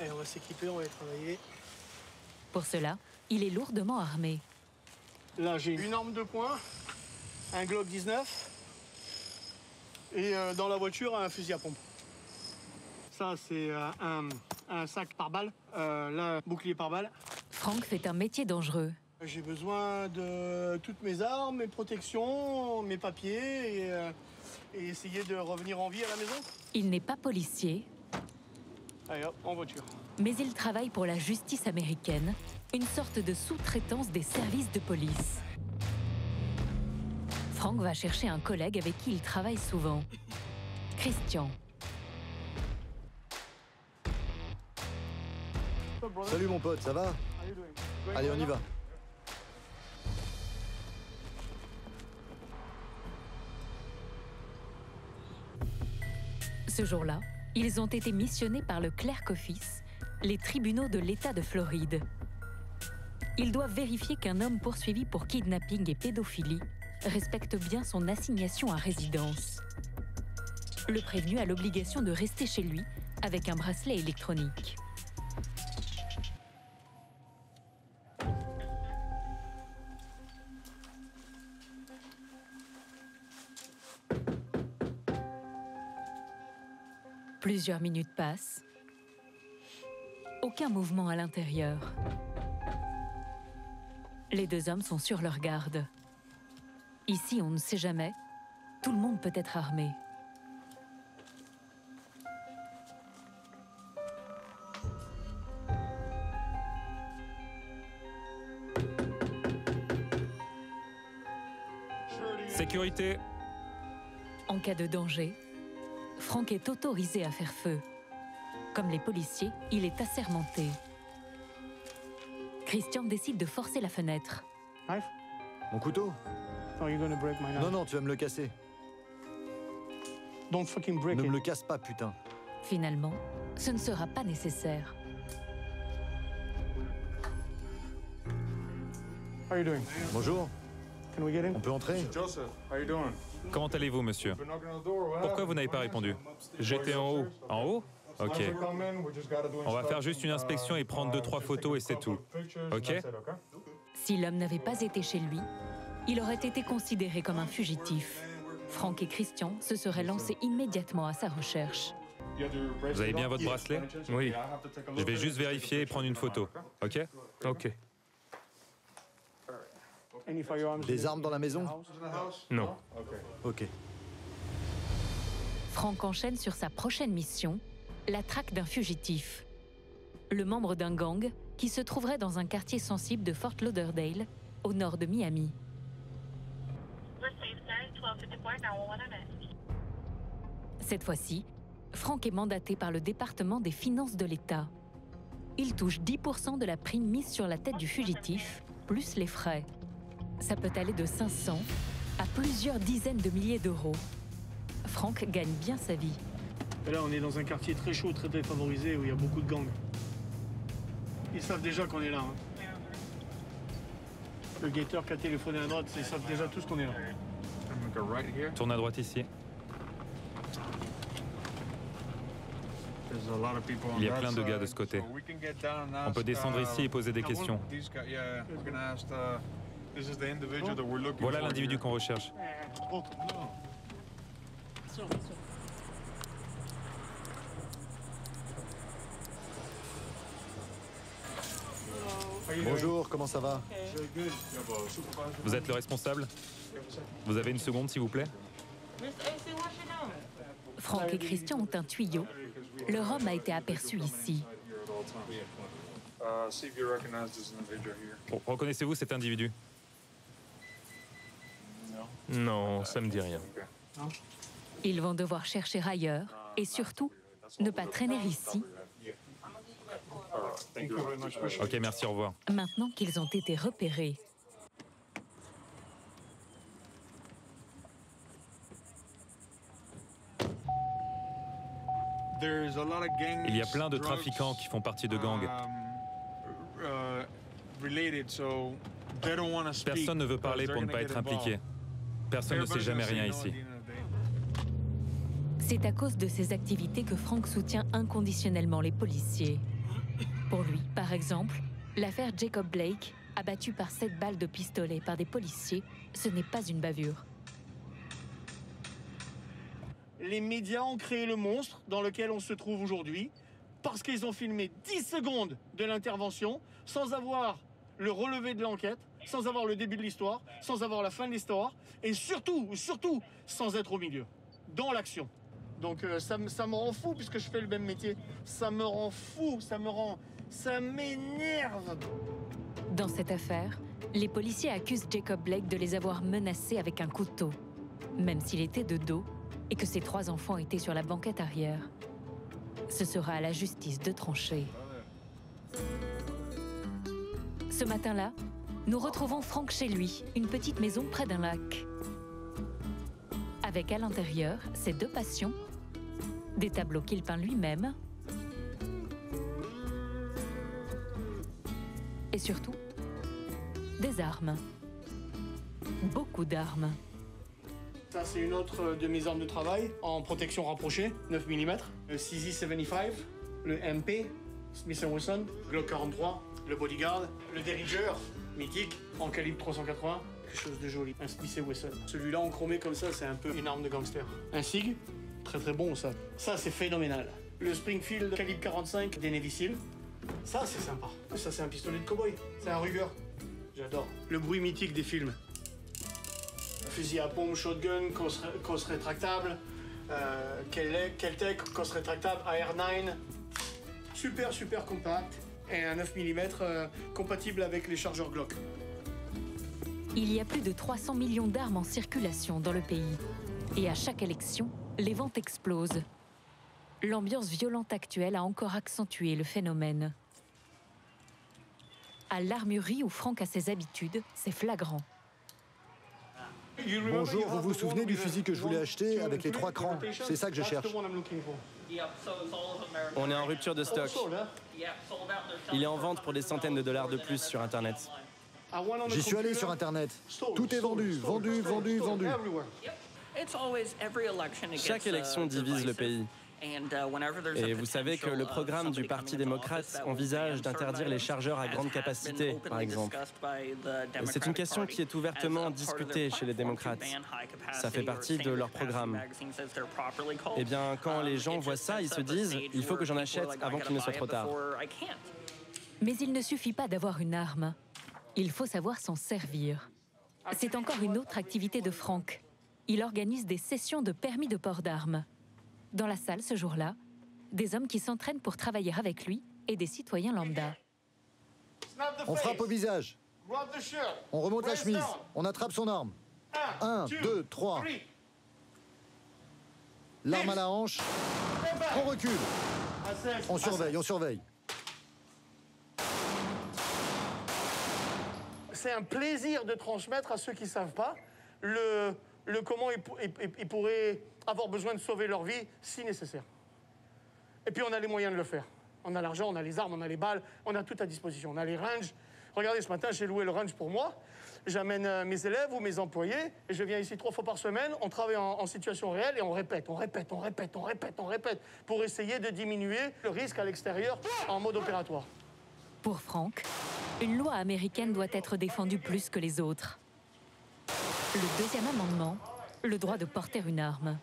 S22: Et on va s'équiper, on va y travailler.
S1: Pour cela, il est lourdement armé.
S22: Là, j'ai une arme de poing, un Glock 19 et dans la voiture, un fusil à pompe. Ça, c'est un sac par balle, là, bouclier par balle.
S1: Frank fait un métier dangereux.
S22: J'ai besoin de toutes mes armes, mes protections, mes papiers et essayer de revenir en vie à la maison.
S1: Il n'est pas policier.
S22: Allez hop, en voiture.
S1: Mais il travaille pour la justice américaine, une sorte de sous-traitance des services de police. Frank va chercher un collègue avec qui il travaille souvent, Christian.
S8: Salut mon pote, ça va? Allez, on y va.
S1: Ce jour-là, ils ont été missionnés par le Clerk Office, les tribunaux de l'État de Floride. Ils doivent vérifier qu'un homme poursuivi pour kidnapping et pédophilie respecte bien son assignation à résidence. Le prévenu a l'obligation de rester chez lui avec un bracelet électronique. Plusieurs minutes passent. Aucun mouvement à l'intérieur. Les deux hommes sont sur leur garde. Ici, on ne sait jamais. Tout le monde peut être armé.
S6: Sécurité.
S1: En cas de danger, Frank est autorisé à faire feu. Comme les policiers, il est assermenté. Christian décide de forcer la fenêtre.
S8: Mon couteau? Non, non, tu vas me le casser.
S22: Don't fucking break
S8: Ne
S22: it.
S8: me le casse pas, putain.
S1: Finalement, ce ne sera pas nécessaire.
S22: How you doing?
S8: Bonjour.
S22: Can we get in?
S8: On peut entrer?
S2: Joseph, how you doing?
S6: Comment allez-vous, monsieur? Pourquoi vous n'avez pas répondu? J'étais en haut. En haut? Ok. On va faire juste une inspection et prendre 2-3 photos et c'est tout. Ok?
S1: Si l'homme n'avait pas été chez lui, il aurait été considéré comme un fugitif. Frank et Christian se seraient lancés immédiatement à sa recherche.
S6: Vous avez bien votre bracelet? Oui. Je vais juste vérifier et prendre une photo. Ok? Ok.
S8: Des armes dans la maison?
S6: Non.
S8: Ok.
S1: Frank enchaîne sur sa prochaine mission, la traque d'un fugitif. Le membre d'un gang qui se trouverait dans un quartier sensible de Fort Lauderdale, au nord de Miami. Cette fois-ci, Frank est mandaté par le département des finances de l'État. Il touche 10% de la prime mise sur la tête du fugitif, plus les frais. Ça peut aller de 500 à plusieurs dizaines de milliers d'euros. Frank gagne bien sa vie.
S22: Et là, on est dans un quartier très chaud, très défavorisé, où il y a beaucoup de gangs. Ils savent déjà qu'on est là. Hein. Le guetteur qui a téléphoné à droite, ils savent déjà tous qu'on est là.
S6: Tourne à droite ici. Il y a plein de gars de ce côté. On peut descendre ici et poser des questions. Voilà l'individu qu'on recherche.
S8: Bonjour, comment ça va?
S2: Vous êtes le responsable? Vous avez une seconde, s'il vous plaît?
S1: Franck et Christian ont un tuyau. Leur homme a été aperçu ici.
S2: Reconnaissez-vous cet individu? Non, ça me dit rien.
S1: Ils vont devoir chercher ailleurs et surtout ne pas traîner ici.
S2: Ok, merci, au revoir.
S1: Maintenant qu'ils ont été repérés.
S2: Il y a plein de trafiquants qui font partie de gangs. Personne ne veut parler pour ne pas être impliqué. Personne ne sait jamais rien ici.
S1: C'est à cause de ces activités que Franck soutient inconditionnellement les policiers. Pour lui, par exemple, l'affaire Jacob Blake, abattu par 7 balles de pistolet par des policiers, ce n'est pas une bavure.
S22: Les médias ont créé le monstre dans lequel on se trouve aujourd'hui parce qu'ils ont filmé 10 secondes de l'intervention sans avoir le relevé de l'enquête, sans avoir le début de l'histoire, sans avoir la fin de l'histoire et surtout, sans être au milieu, dans l'action. Donc ça me rend fou puisque je fais le même métier. Ça me rend fou, ça m'énerve.
S1: Dans cette affaire, les policiers accusent Jacob Blake de les avoir menacés avec un couteau, même s'il était de dos et que ses 3 enfants étaient sur la banquette arrière. Ce sera à la justice de trancher. Ce matin-là, nous retrouvons Franck chez lui, une petite maison près d'un lac. Avec à l'intérieur ses 2 passions, des tableaux qu'il peint lui-même et surtout des armes. Beaucoup d'armes.
S22: Ça, c'est une autre de mes armes de travail en protection rapprochée, 9 mm. Le CZ75, le MP, Smith & Wesson, Glock 43, le Bodyguard, le Derringer, mythique, en calibre 380, quelque chose de joli, un Smith & Wesson. Celui-là en chromé comme ça, c'est un peu une arme de gangster. Un SIG, très très bon ça. Ça, c'est phénoménal. Le Springfield calibre 45 des Navy Seals, ça, c'est sympa. Ça, c'est un pistolet de cow-boy, c'est un Ruger. J'adore. Le bruit mythique des films. Fusil à pompe, shotgun, cosse rétractable, Kel-Tec, cosse rétractable, AR-9. Super compact. Et un 9 mm compatible avec les chargeurs Glock.
S1: Il y a plus de 300 millions d'armes en circulation dans le pays. Et à chaque élection, les ventes explosent. L'ambiance violente actuelle a encore accentué le phénomène. À l'armurerie où Franck a ses habitudes, c'est flagrant.
S8: Bonjour, vous vous souvenez du fusil que je voulais acheter avec les 3 crans? C'est ça que je cherche.
S17: On est en rupture de stock. Il est en vente pour des centaines de dollars de plus sur Internet.
S8: J'y suis allé sur Internet. Tout est vendu.
S17: Chaque élection divise le pays. Et vous savez que le programme du Parti démocrate envisage d'interdire les chargeurs à grande capacité, par exemple. C'est une question qui est ouvertement discutée chez les démocrates. Ça fait partie de leur programme. Eh bien, quand les gens voient ça, ils se disent « il faut que j'en achète avant qu'il ne soit trop tard ».
S1: Mais il ne suffit pas d'avoir une arme. Il faut savoir s'en servir. C'est encore une autre activité de Franck. Il organise des sessions de permis de port d'armes. Dans la salle, ce jour-là, des hommes qui s'entraînent pour travailler avec lui et des citoyens lambda.
S8: On frappe au visage. On remonte la chemise. On attrape son arme. 1, 2, 3. L'arme à la hanche. On recule. On surveille.
S22: C'est un plaisir de transmettre à ceux qui ne savent pas le comment ils pourraient avoir besoin de sauver leur vie si nécessaire. Et puis on a les moyens de le faire. On a l'argent, on a les armes, on a les balles, on a tout à disposition. On a les ranges. Regardez, ce matin, j'ai loué le range pour moi. J'amène mes élèves ou mes employés et je viens ici 3 fois par semaine. On travaille en situation réelle et on répète pour essayer de diminuer le risque à l'extérieur en mode opératoire.
S1: Pour Franck, une loi américaine doit être défendue plus que les autres. Le deuxième amendement, le droit de porter une arme.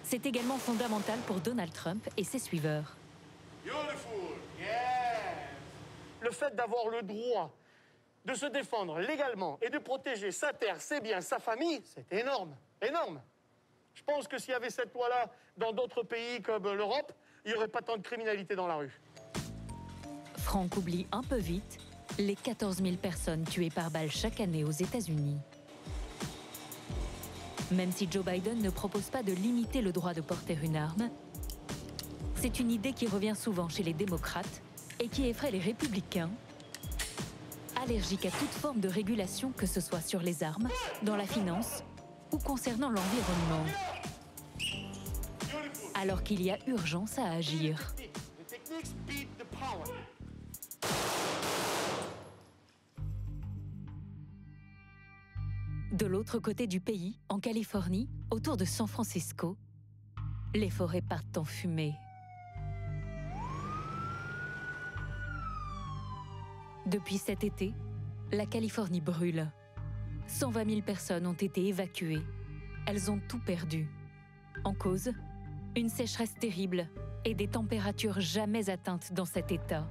S1: C'est également fondamental pour Donald Trump et ses suiveurs.
S22: le fait d'avoir le droit de se défendre légalement et de protéger sa terre, ses biens, sa famille, c'est énorme, énorme. Je pense que s'il y avait cette loi-là dans d'autres pays comme l'Europe, il n'y aurait pas tant de criminalité dans la rue.
S1: Franck oublie un peu vite les 14 000 personnes tuées par balle chaque année aux États-Unis. Même si Joe Biden ne propose pas de limiter le droit de porter une arme, c'est une idée qui revient souvent chez les démocrates et qui effraie les républicains, allergiques à toute forme de régulation, que ce soit sur les armes, dans la finance ou concernant l'environnement. Alors qu'il y a urgence à agir. De l'autre côté du pays, en Californie, autour de San Francisco, les forêts partent en fumée. Depuis cet été, la Californie brûle. 120 000 personnes ont été évacuées. Elles ont tout perdu. En cause, une sécheresse terrible et des températures jamais atteintes dans cet état.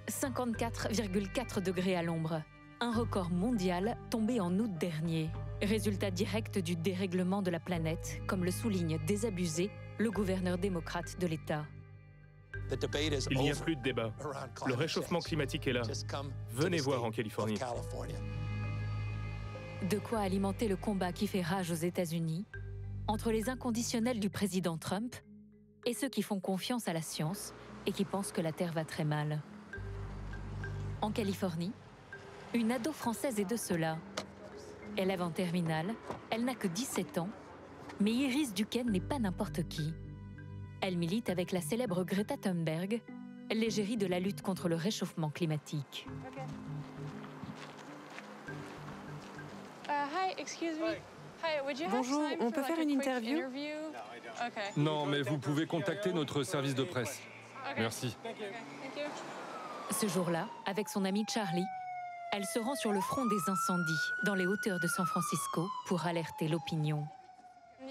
S1: 54,4 degrés à l'ombre. Un record mondial tombé en août dernier. Résultat direct du dérèglement de la planète, comme le souligne désabusé le gouverneur démocrate de l'État.
S6: Il n'y a plus de débat. Le réchauffement climatique est là. Venez voir en Californie.
S1: De quoi alimenter le combat qui fait rage aux États-Unis entre les inconditionnels du président Trump et ceux qui font confiance à la science et qui pensent que la Terre va très mal. En Californie, une ado française est de cela. Élève en terminale, elle n'a que 17 ans, mais Iris Duquesne n'est pas n'importe qui. Elle milite avec la célèbre Greta Thunberg, l'égérie de la lutte contre le réchauffement climatique.
S15: Bonjour, on peut faire une interview?
S7: Non, mais vous pouvez contacter notre service de presse. Merci.
S1: Ce jour-là, avec son ami Charlie, elle se rend sur le front des incendies, dans les hauteurs de San Francisco, pour alerter l'opinion.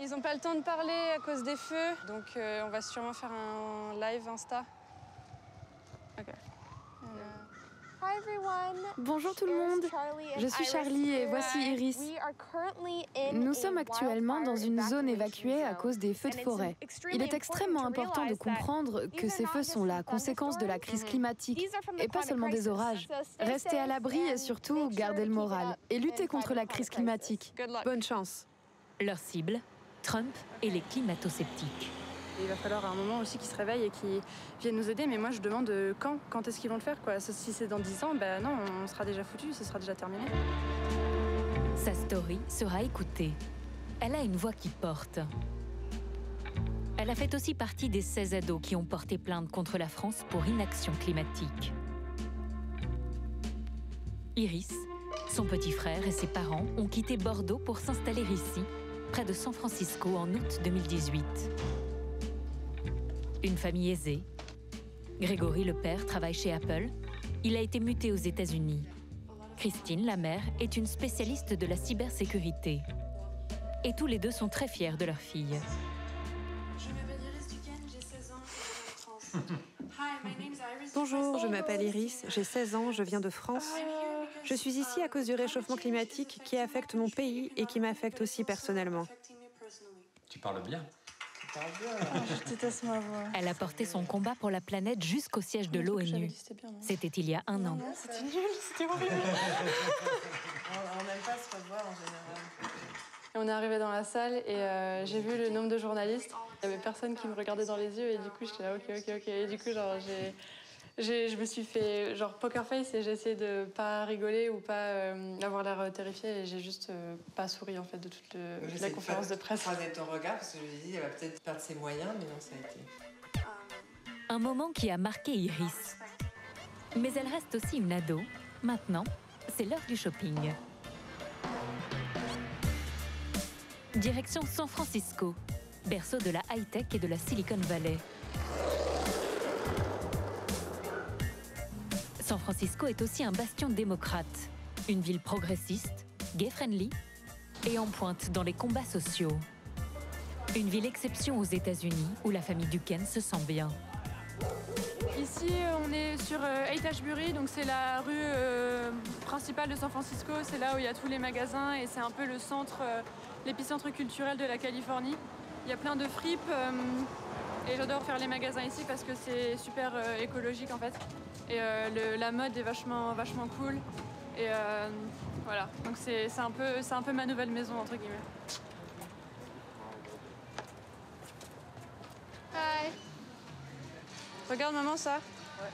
S9: Ils n'ont pas le temps de parler à cause des feux, donc on va sûrement faire un live Insta. Okay.
S4: Bonjour tout le monde, je suis Charlie et voici Iris. Nous sommes actuellement dans une zone évacuée à cause des feux de forêt. Il est extrêmement important de comprendre que ces feux sont la conséquence de la crise climatique et pas seulement des orages. Restez à l'abri et surtout gardez le moral et luttez contre la crise climatique.
S15: Bonne chance.
S1: Leur cible, Trump et les climato-sceptiques.
S9: Il va falloir à un moment aussi qu'ils se réveillent et qu'ils viennent nous aider, mais moi je demande quand est-ce qu'ils vont le faire, quoi. Si c'est dans 10 ans, ben non, on sera déjà foutus, ce sera déjà terminé.
S1: Sa story sera écoutée. Elle a une voix qui porte. Elle a fait aussi partie des 16 ados qui ont porté plainte contre la France pour inaction climatique. Iris, son petit frère et ses parents ont quitté Bordeaux pour s'installer ici, près de San Francisco, en août 2018. Une famille aisée. Grégory, le père, travaille chez Apple. Il a été muté aux États-Unis. Christine, la mère, est une spécialiste de la cybersécurité. Et tous les deux sont très fiers de leur fille.
S19: Je m'appelle Iris Duquesne, j'ai 16 ans, je viens de France.
S15: Bonjour, je m'appelle Iris, j'ai 16 ans, je viens de France. Je suis ici à cause du réchauffement climatique qui affecte mon pays et qui m'affecte aussi personnellement.
S23: Tu parles bien.
S9: Je déteste ma voix.
S1: Elle a porté son combat pour la planète jusqu'au siège de l'ONU. C'était il y a un an.
S9: C'était nul, c'était horrible.
S16: On n'aime pas se revoir en général.
S9: Et on est arrivé dans la salle et j'ai vu le nombre de journalistes. Il n'y avait personne qui me regardait dans les yeux et du coup j'étais là ok. Et du coup genre je me suis fait genre poker face et j'ai essayé de pas rigoler ou pas avoir l'air terrifiée et j'ai juste pas souri en fait de toute la conférence de presse.
S16: Je croisais ton regard parce que je me dis elle va peut-être perdre ses moyens mais non ça a été.
S1: Un moment qui a marqué Iris. Mais elle reste aussi une ado. Maintenant, c'est l'heure du shopping. Direction San Francisco, berceau de la high-tech et de la Silicon Valley. San Francisco est aussi un bastion démocrate, une ville progressiste, gay-friendly et en pointe dans les combats sociaux. Une ville exception aux États-Unis où la famille Duquesne se sent bien.
S9: Ici, on est sur 8 Ashbury, donc c'est la rue principale de San Francisco. C'est là où il y a tous les magasins et c'est un peu le centre, l'épicentre culturel de la Californie. Il y a plein de fripes et j'adore faire les magasins ici parce que c'est super écologique en fait. Et la mode est vachement cool. Et voilà, donc c'est un peu ma nouvelle maison entre guillemets. Hi. Regarde maman ça. Ouais,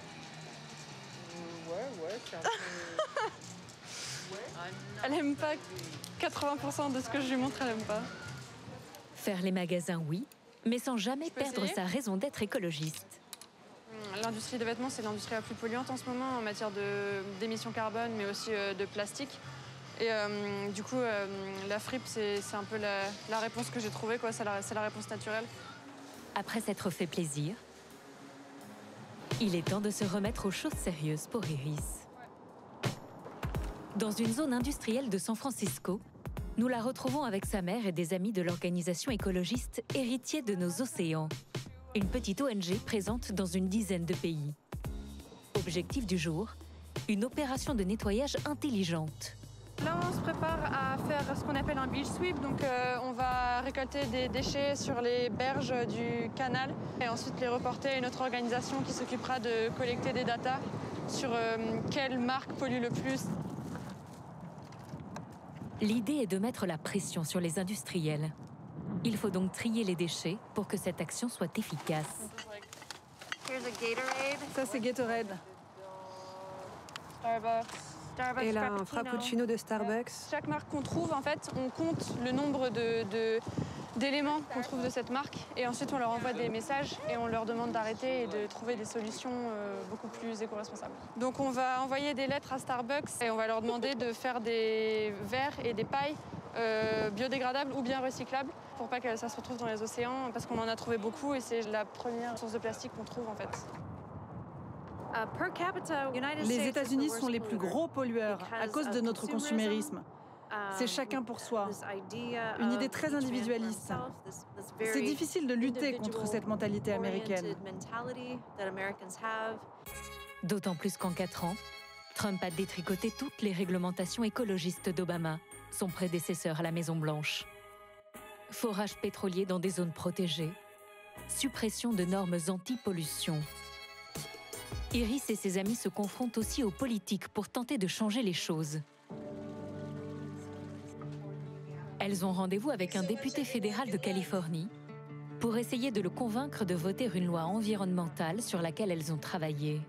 S9: c'est un peu... Elle aime pas 80% de ce que je lui montre, elle aime pas.
S1: Faire les magasins, oui, mais sans jamais perdre sa raison d'être écologiste.
S9: L'industrie des vêtements, c'est l'industrie la plus polluante en ce moment en matière d'émissions carbone, mais aussi de plastique. Et du coup, la fripe, c'est un peu la réponse que j'ai trouvée, quoi. C'est la réponse naturelle.
S1: Après s'être fait plaisir, il est temps de se remettre aux choses sérieuses pour Iris. Dans une zone industrielle de San Francisco, nous la retrouvons avec sa mère et des amis de l'organisation écologiste Héritiers de nos océans, une petite ONG présente dans une dizaine de pays. Objectif du jour, une opération de nettoyage intelligente.
S9: Là, on se prépare à faire ce qu'on appelle un beach sweep. Donc, on va récolter des déchets sur les berges du canal et ensuite les reporter à une autre organisation qui s'occupera de collecter des datas sur quelle marque pollue le plus.
S1: L'idée est de mettre la pression sur les industriels. Il faut donc trier les déchets pour que cette action soit efficace.
S9: Ça, c'est Gatorade. Starbucks.
S15: Et là, un frappuccino de Starbucks.
S9: Chaque marque qu'on trouve, en fait, on compte le nombre d'éléments qu'on trouve de cette marque. Et ensuite, on leur envoie des messages et on leur demande d'arrêter et de trouver des solutions beaucoup plus éco-responsables. Donc, on va envoyer des lettres à Starbucks et on va leur demander de faire des verres et des pailles biodégradables ou bien recyclables pour pas que ça se retrouve dans les océans, parce qu'on en a trouvé beaucoup et c'est la première source de plastique qu'on trouve, en fait.
S12: Les États-Unis sont les plus gros pollueurs à cause de notre consumérisme. C'est chacun pour soi. Une idée très individualiste. C'est difficile de lutter contre cette mentalité américaine.
S1: D'autant plus qu'en 4 ans, Trump a détricoté toutes les réglementations écologistes d'Obama, son prédécesseur à la Maison-Blanche. Forage pétrolier dans des zones protégées, suppression de normes anti-pollution. Iris et ses amis se confrontent aussi aux politiques pour tenter de changer les choses. Elles ont rendez-vous avec un député fédéral de Californie pour essayer de le convaincre de voter une loi environnementale sur laquelle elles ont travaillé.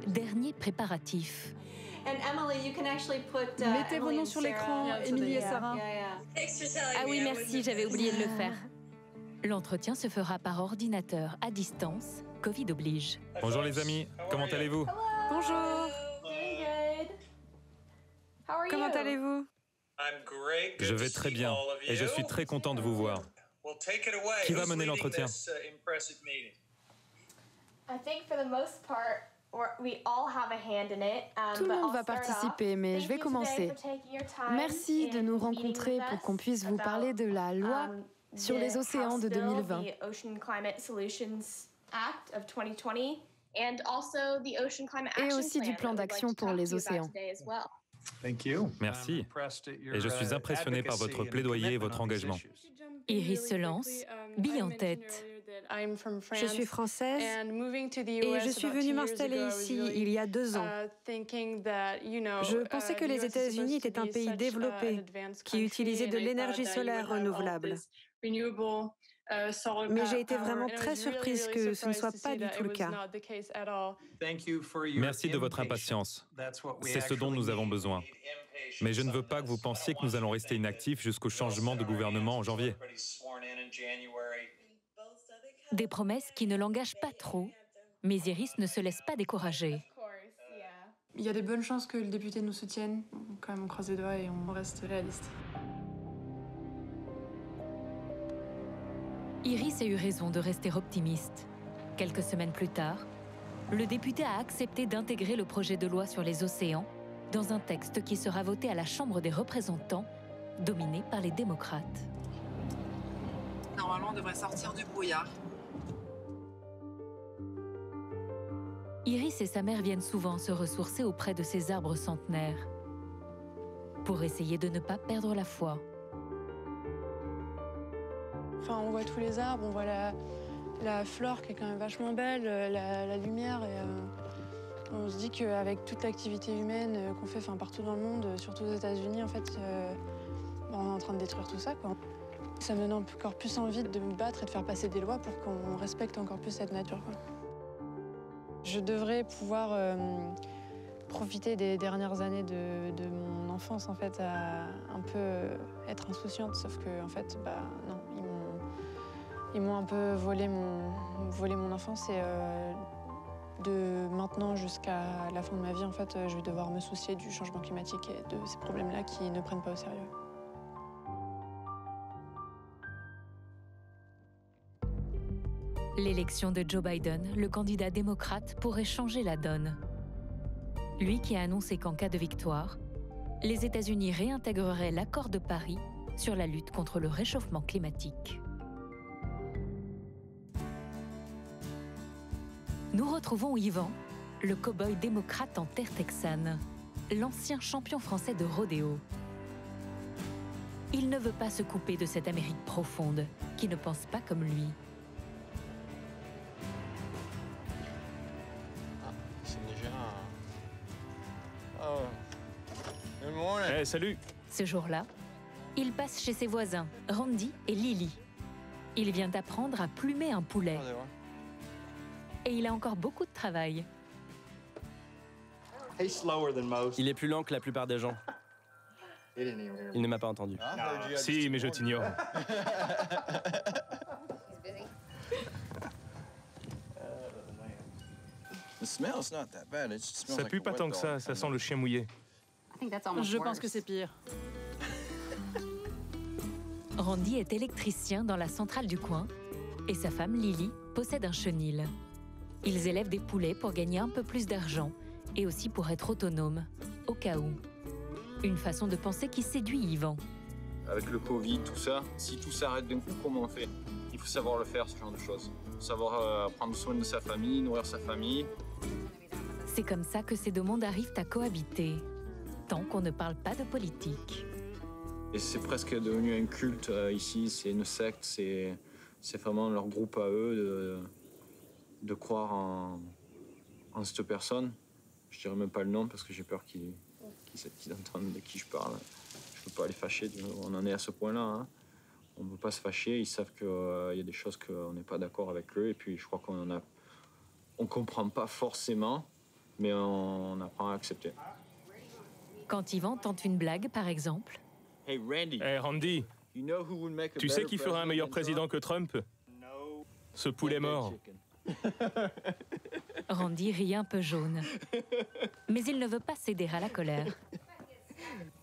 S1: Dernier préparatif.
S12: Mettez vos noms sur l'écran, Émilie et Sarah.
S5: Ah oui, merci, j'avais oublié de le faire.
S1: L'entretien se fera par ordinateur à distance, Covid oblige.
S2: Bonjour les amis, comment allez-vous?
S9: Bonjour.
S15: Comment allez-vous?
S2: Je vais très bien et je suis très content de vous voir. Qui va mener l'entretien?
S4: Tout le monde va participer, mais je vais commencer. Merci de nous rencontrer pour qu'on puisse vous parler de la loi sur les océans de 2020. Et aussi du plan d'action pour les océans.
S2: Merci. Et je suis impressionné par votre plaidoyer et votre engagement.
S1: Iris se lance, bille en tête.
S15: Je suis française et je suis venue m'installer ici il y a 2 ans. Je pensais que les États-Unis étaient un pays développé qui utilisait de l'énergie solaire renouvelable. Mais j'ai été vraiment très surprise que ce ne soit pas du tout le cas.
S2: Merci de votre impatience. C'est ce dont nous avons besoin. Mais je ne veux pas que vous pensiez que nous allons rester inactifs jusqu'au changement de gouvernement en janvier.
S1: Des promesses qui ne l'engagent pas trop, mais Iris ne se laisse pas décourager.
S9: Il y a des bonnes chances que le député nous soutienne. Quand même, on croise les doigts et on reste réaliste.
S1: Iris a eu raison de rester optimiste. Quelques semaines plus tard, le député a accepté d'intégrer le projet de loi sur les océans dans un texte qui sera voté à la Chambre des représentants, dominé par les démocrates.
S14: Normalement, on devrait sortir du brouillard.
S1: Iris et sa mère viennent souvent se ressourcer auprès de ces arbres centenaires pour essayer de ne pas perdre la foi.
S9: Enfin, on voit tous les arbres, on voit la flore qui est quand même vachement belle, la lumière. Et, on se dit qu'avec toute l'activité humaine qu'on fait partout dans le monde, surtout aux États-Unis, en fait, on est en train de détruire tout ça, quoi. Ça me donne encore plus envie de me battre et de faire passer des lois pour qu'on respecte encore plus cette nature, quoi. Je devrais pouvoir profiter des dernières années de mon enfance, en fait, à un peu être insouciante, sauf que, en fait, non, ils m'ont un peu volé mon enfance et de maintenant jusqu'à la fin de ma vie, en fait, je vais devoir me soucier du changement climatique et de ces problèmes-là qui ne prennent pas au sérieux.
S1: L'élection de Joe Biden, le candidat démocrate, pourrait changer la donne. Lui qui a annoncé qu'en cas de victoire, les États-Unis réintégreraient l'accord de Paris sur la lutte contre le réchauffement climatique. Nous retrouvons Yvan, le cow-boy démocrate en terre texane, l'ancien champion français de rodéo. Il ne veut pas se couper de cette Amérique profonde, qui ne pense pas comme lui.
S6: Hey, salut!
S1: Ce jour-là, il passe chez ses voisins, Randy et Lily. Il vient d'apprendre à plumer un poulet. Et il a encore beaucoup de travail.
S17: Il est plus lent que la plupart des gens. Il ne m'a pas entendu.
S6: Si, mais je t'ignore. Ça pue pas tant que ça sent le chien mouillé.
S12: Je pense que c'est pire.
S1: Randy est électricien dans la centrale du coin et sa femme Lily possède un chenil. Ils élèvent des poulets pour gagner un peu plus d'argent et aussi pour être autonomes, au cas où. Une façon de penser qui séduit Yvan.
S13: Avec le Covid, tout ça, si tout s'arrête d'un coup, comment on fait? Il faut savoir le faire, ce genre de choses. Savoir prendre soin de sa famille, nourrir sa famille.
S1: C'est comme ça que ces deux mondes arrivent à cohabiter, tant qu'on ne parle pas de politique.
S13: Et c'est presque devenu un culte ici, c'est une secte, c'est vraiment leur groupe à eux de croire en cette personne. Je dirais même pas le nom parce que j'ai peur qu'ils entendent de qui je parle. Je peux pas les fâcher, on en est à ce point-là. Hein. On ne peut pas se fâcher, ils savent qu'il y a des choses qu'on n'est pas d'accord avec eux. Et puis je crois on comprend pas forcément, mais on apprend à accepter.
S1: Quand Yvan tente une blague, par exemple.
S13: Hey
S6: Randy, tu sais qui ferait un meilleur président que Trump? Ce poulet mort.
S1: Randy rit un peu jaune. Mais il ne veut pas céder à la colère.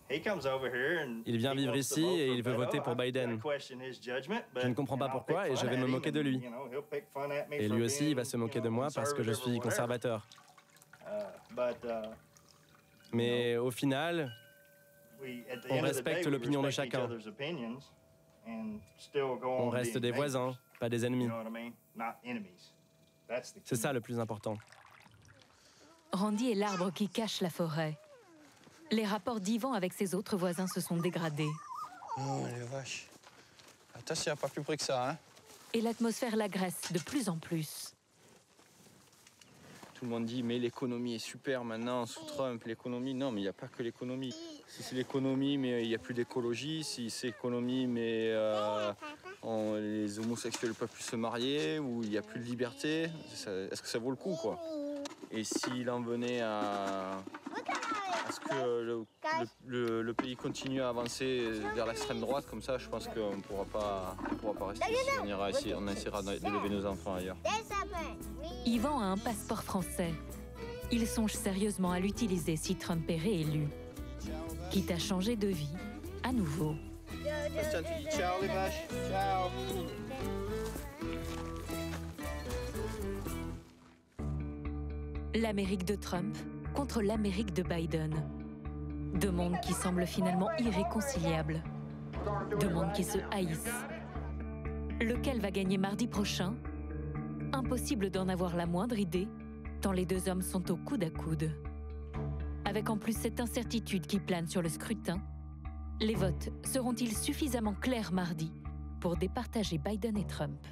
S17: Il vient vivre ici et il veut voter pour Biden. Je ne comprends pas pourquoi et je vais me moquer de lui. Et lui aussi, il va se moquer de moi parce que je suis conservateur. Mais au final, on respecte l'opinion de chacun. On reste des voisins, pas des ennemis. C'est ça le plus important.
S1: Randy est l'arbre qui cache la forêt. Les rapports d'Yvan avec ses autres voisins se sont dégradés.
S13: Oh, les vaches. Attention, il n'y a pas plus près que ça, hein.
S1: Et l'atmosphère l'agresse de plus en plus.
S13: Tout le monde dit, mais l'économie est super maintenant, sous Trump, l'économie. Non, mais il n'y a pas que l'économie. Si c'est l'économie, mais il n'y a plus d'écologie. Si c'est l'économie, mais les homosexuels ne peuvent plus se marier, ou il n'y a plus de liberté, est-ce que ça vaut le coup, quoi? Et s'il en venait à ce que le pays continue à avancer vers l'extrême droite, comme ça, je pense qu'on ne pourra pas rester ici. On essaiera d'élever nos enfants ailleurs.
S1: Yvan a un passeport français. Il songe sérieusement à l'utiliser si Trump est réélu. Quitte à changer de vie, à nouveau.
S13: Ciao les vaches, ciao.
S1: L'Amérique de Trump contre l'Amérique de Biden. Deux mondes qui semblent finalement irréconciliables. Deux mondes qui se haïssent. Lequel va gagner mardi prochain? Impossible d'en avoir la moindre idée, tant les deux hommes sont au coude à coude. Avec en plus cette incertitude qui plane sur le scrutin, les votes seront-ils suffisamment clairs mardi pour départager Biden et Trump ?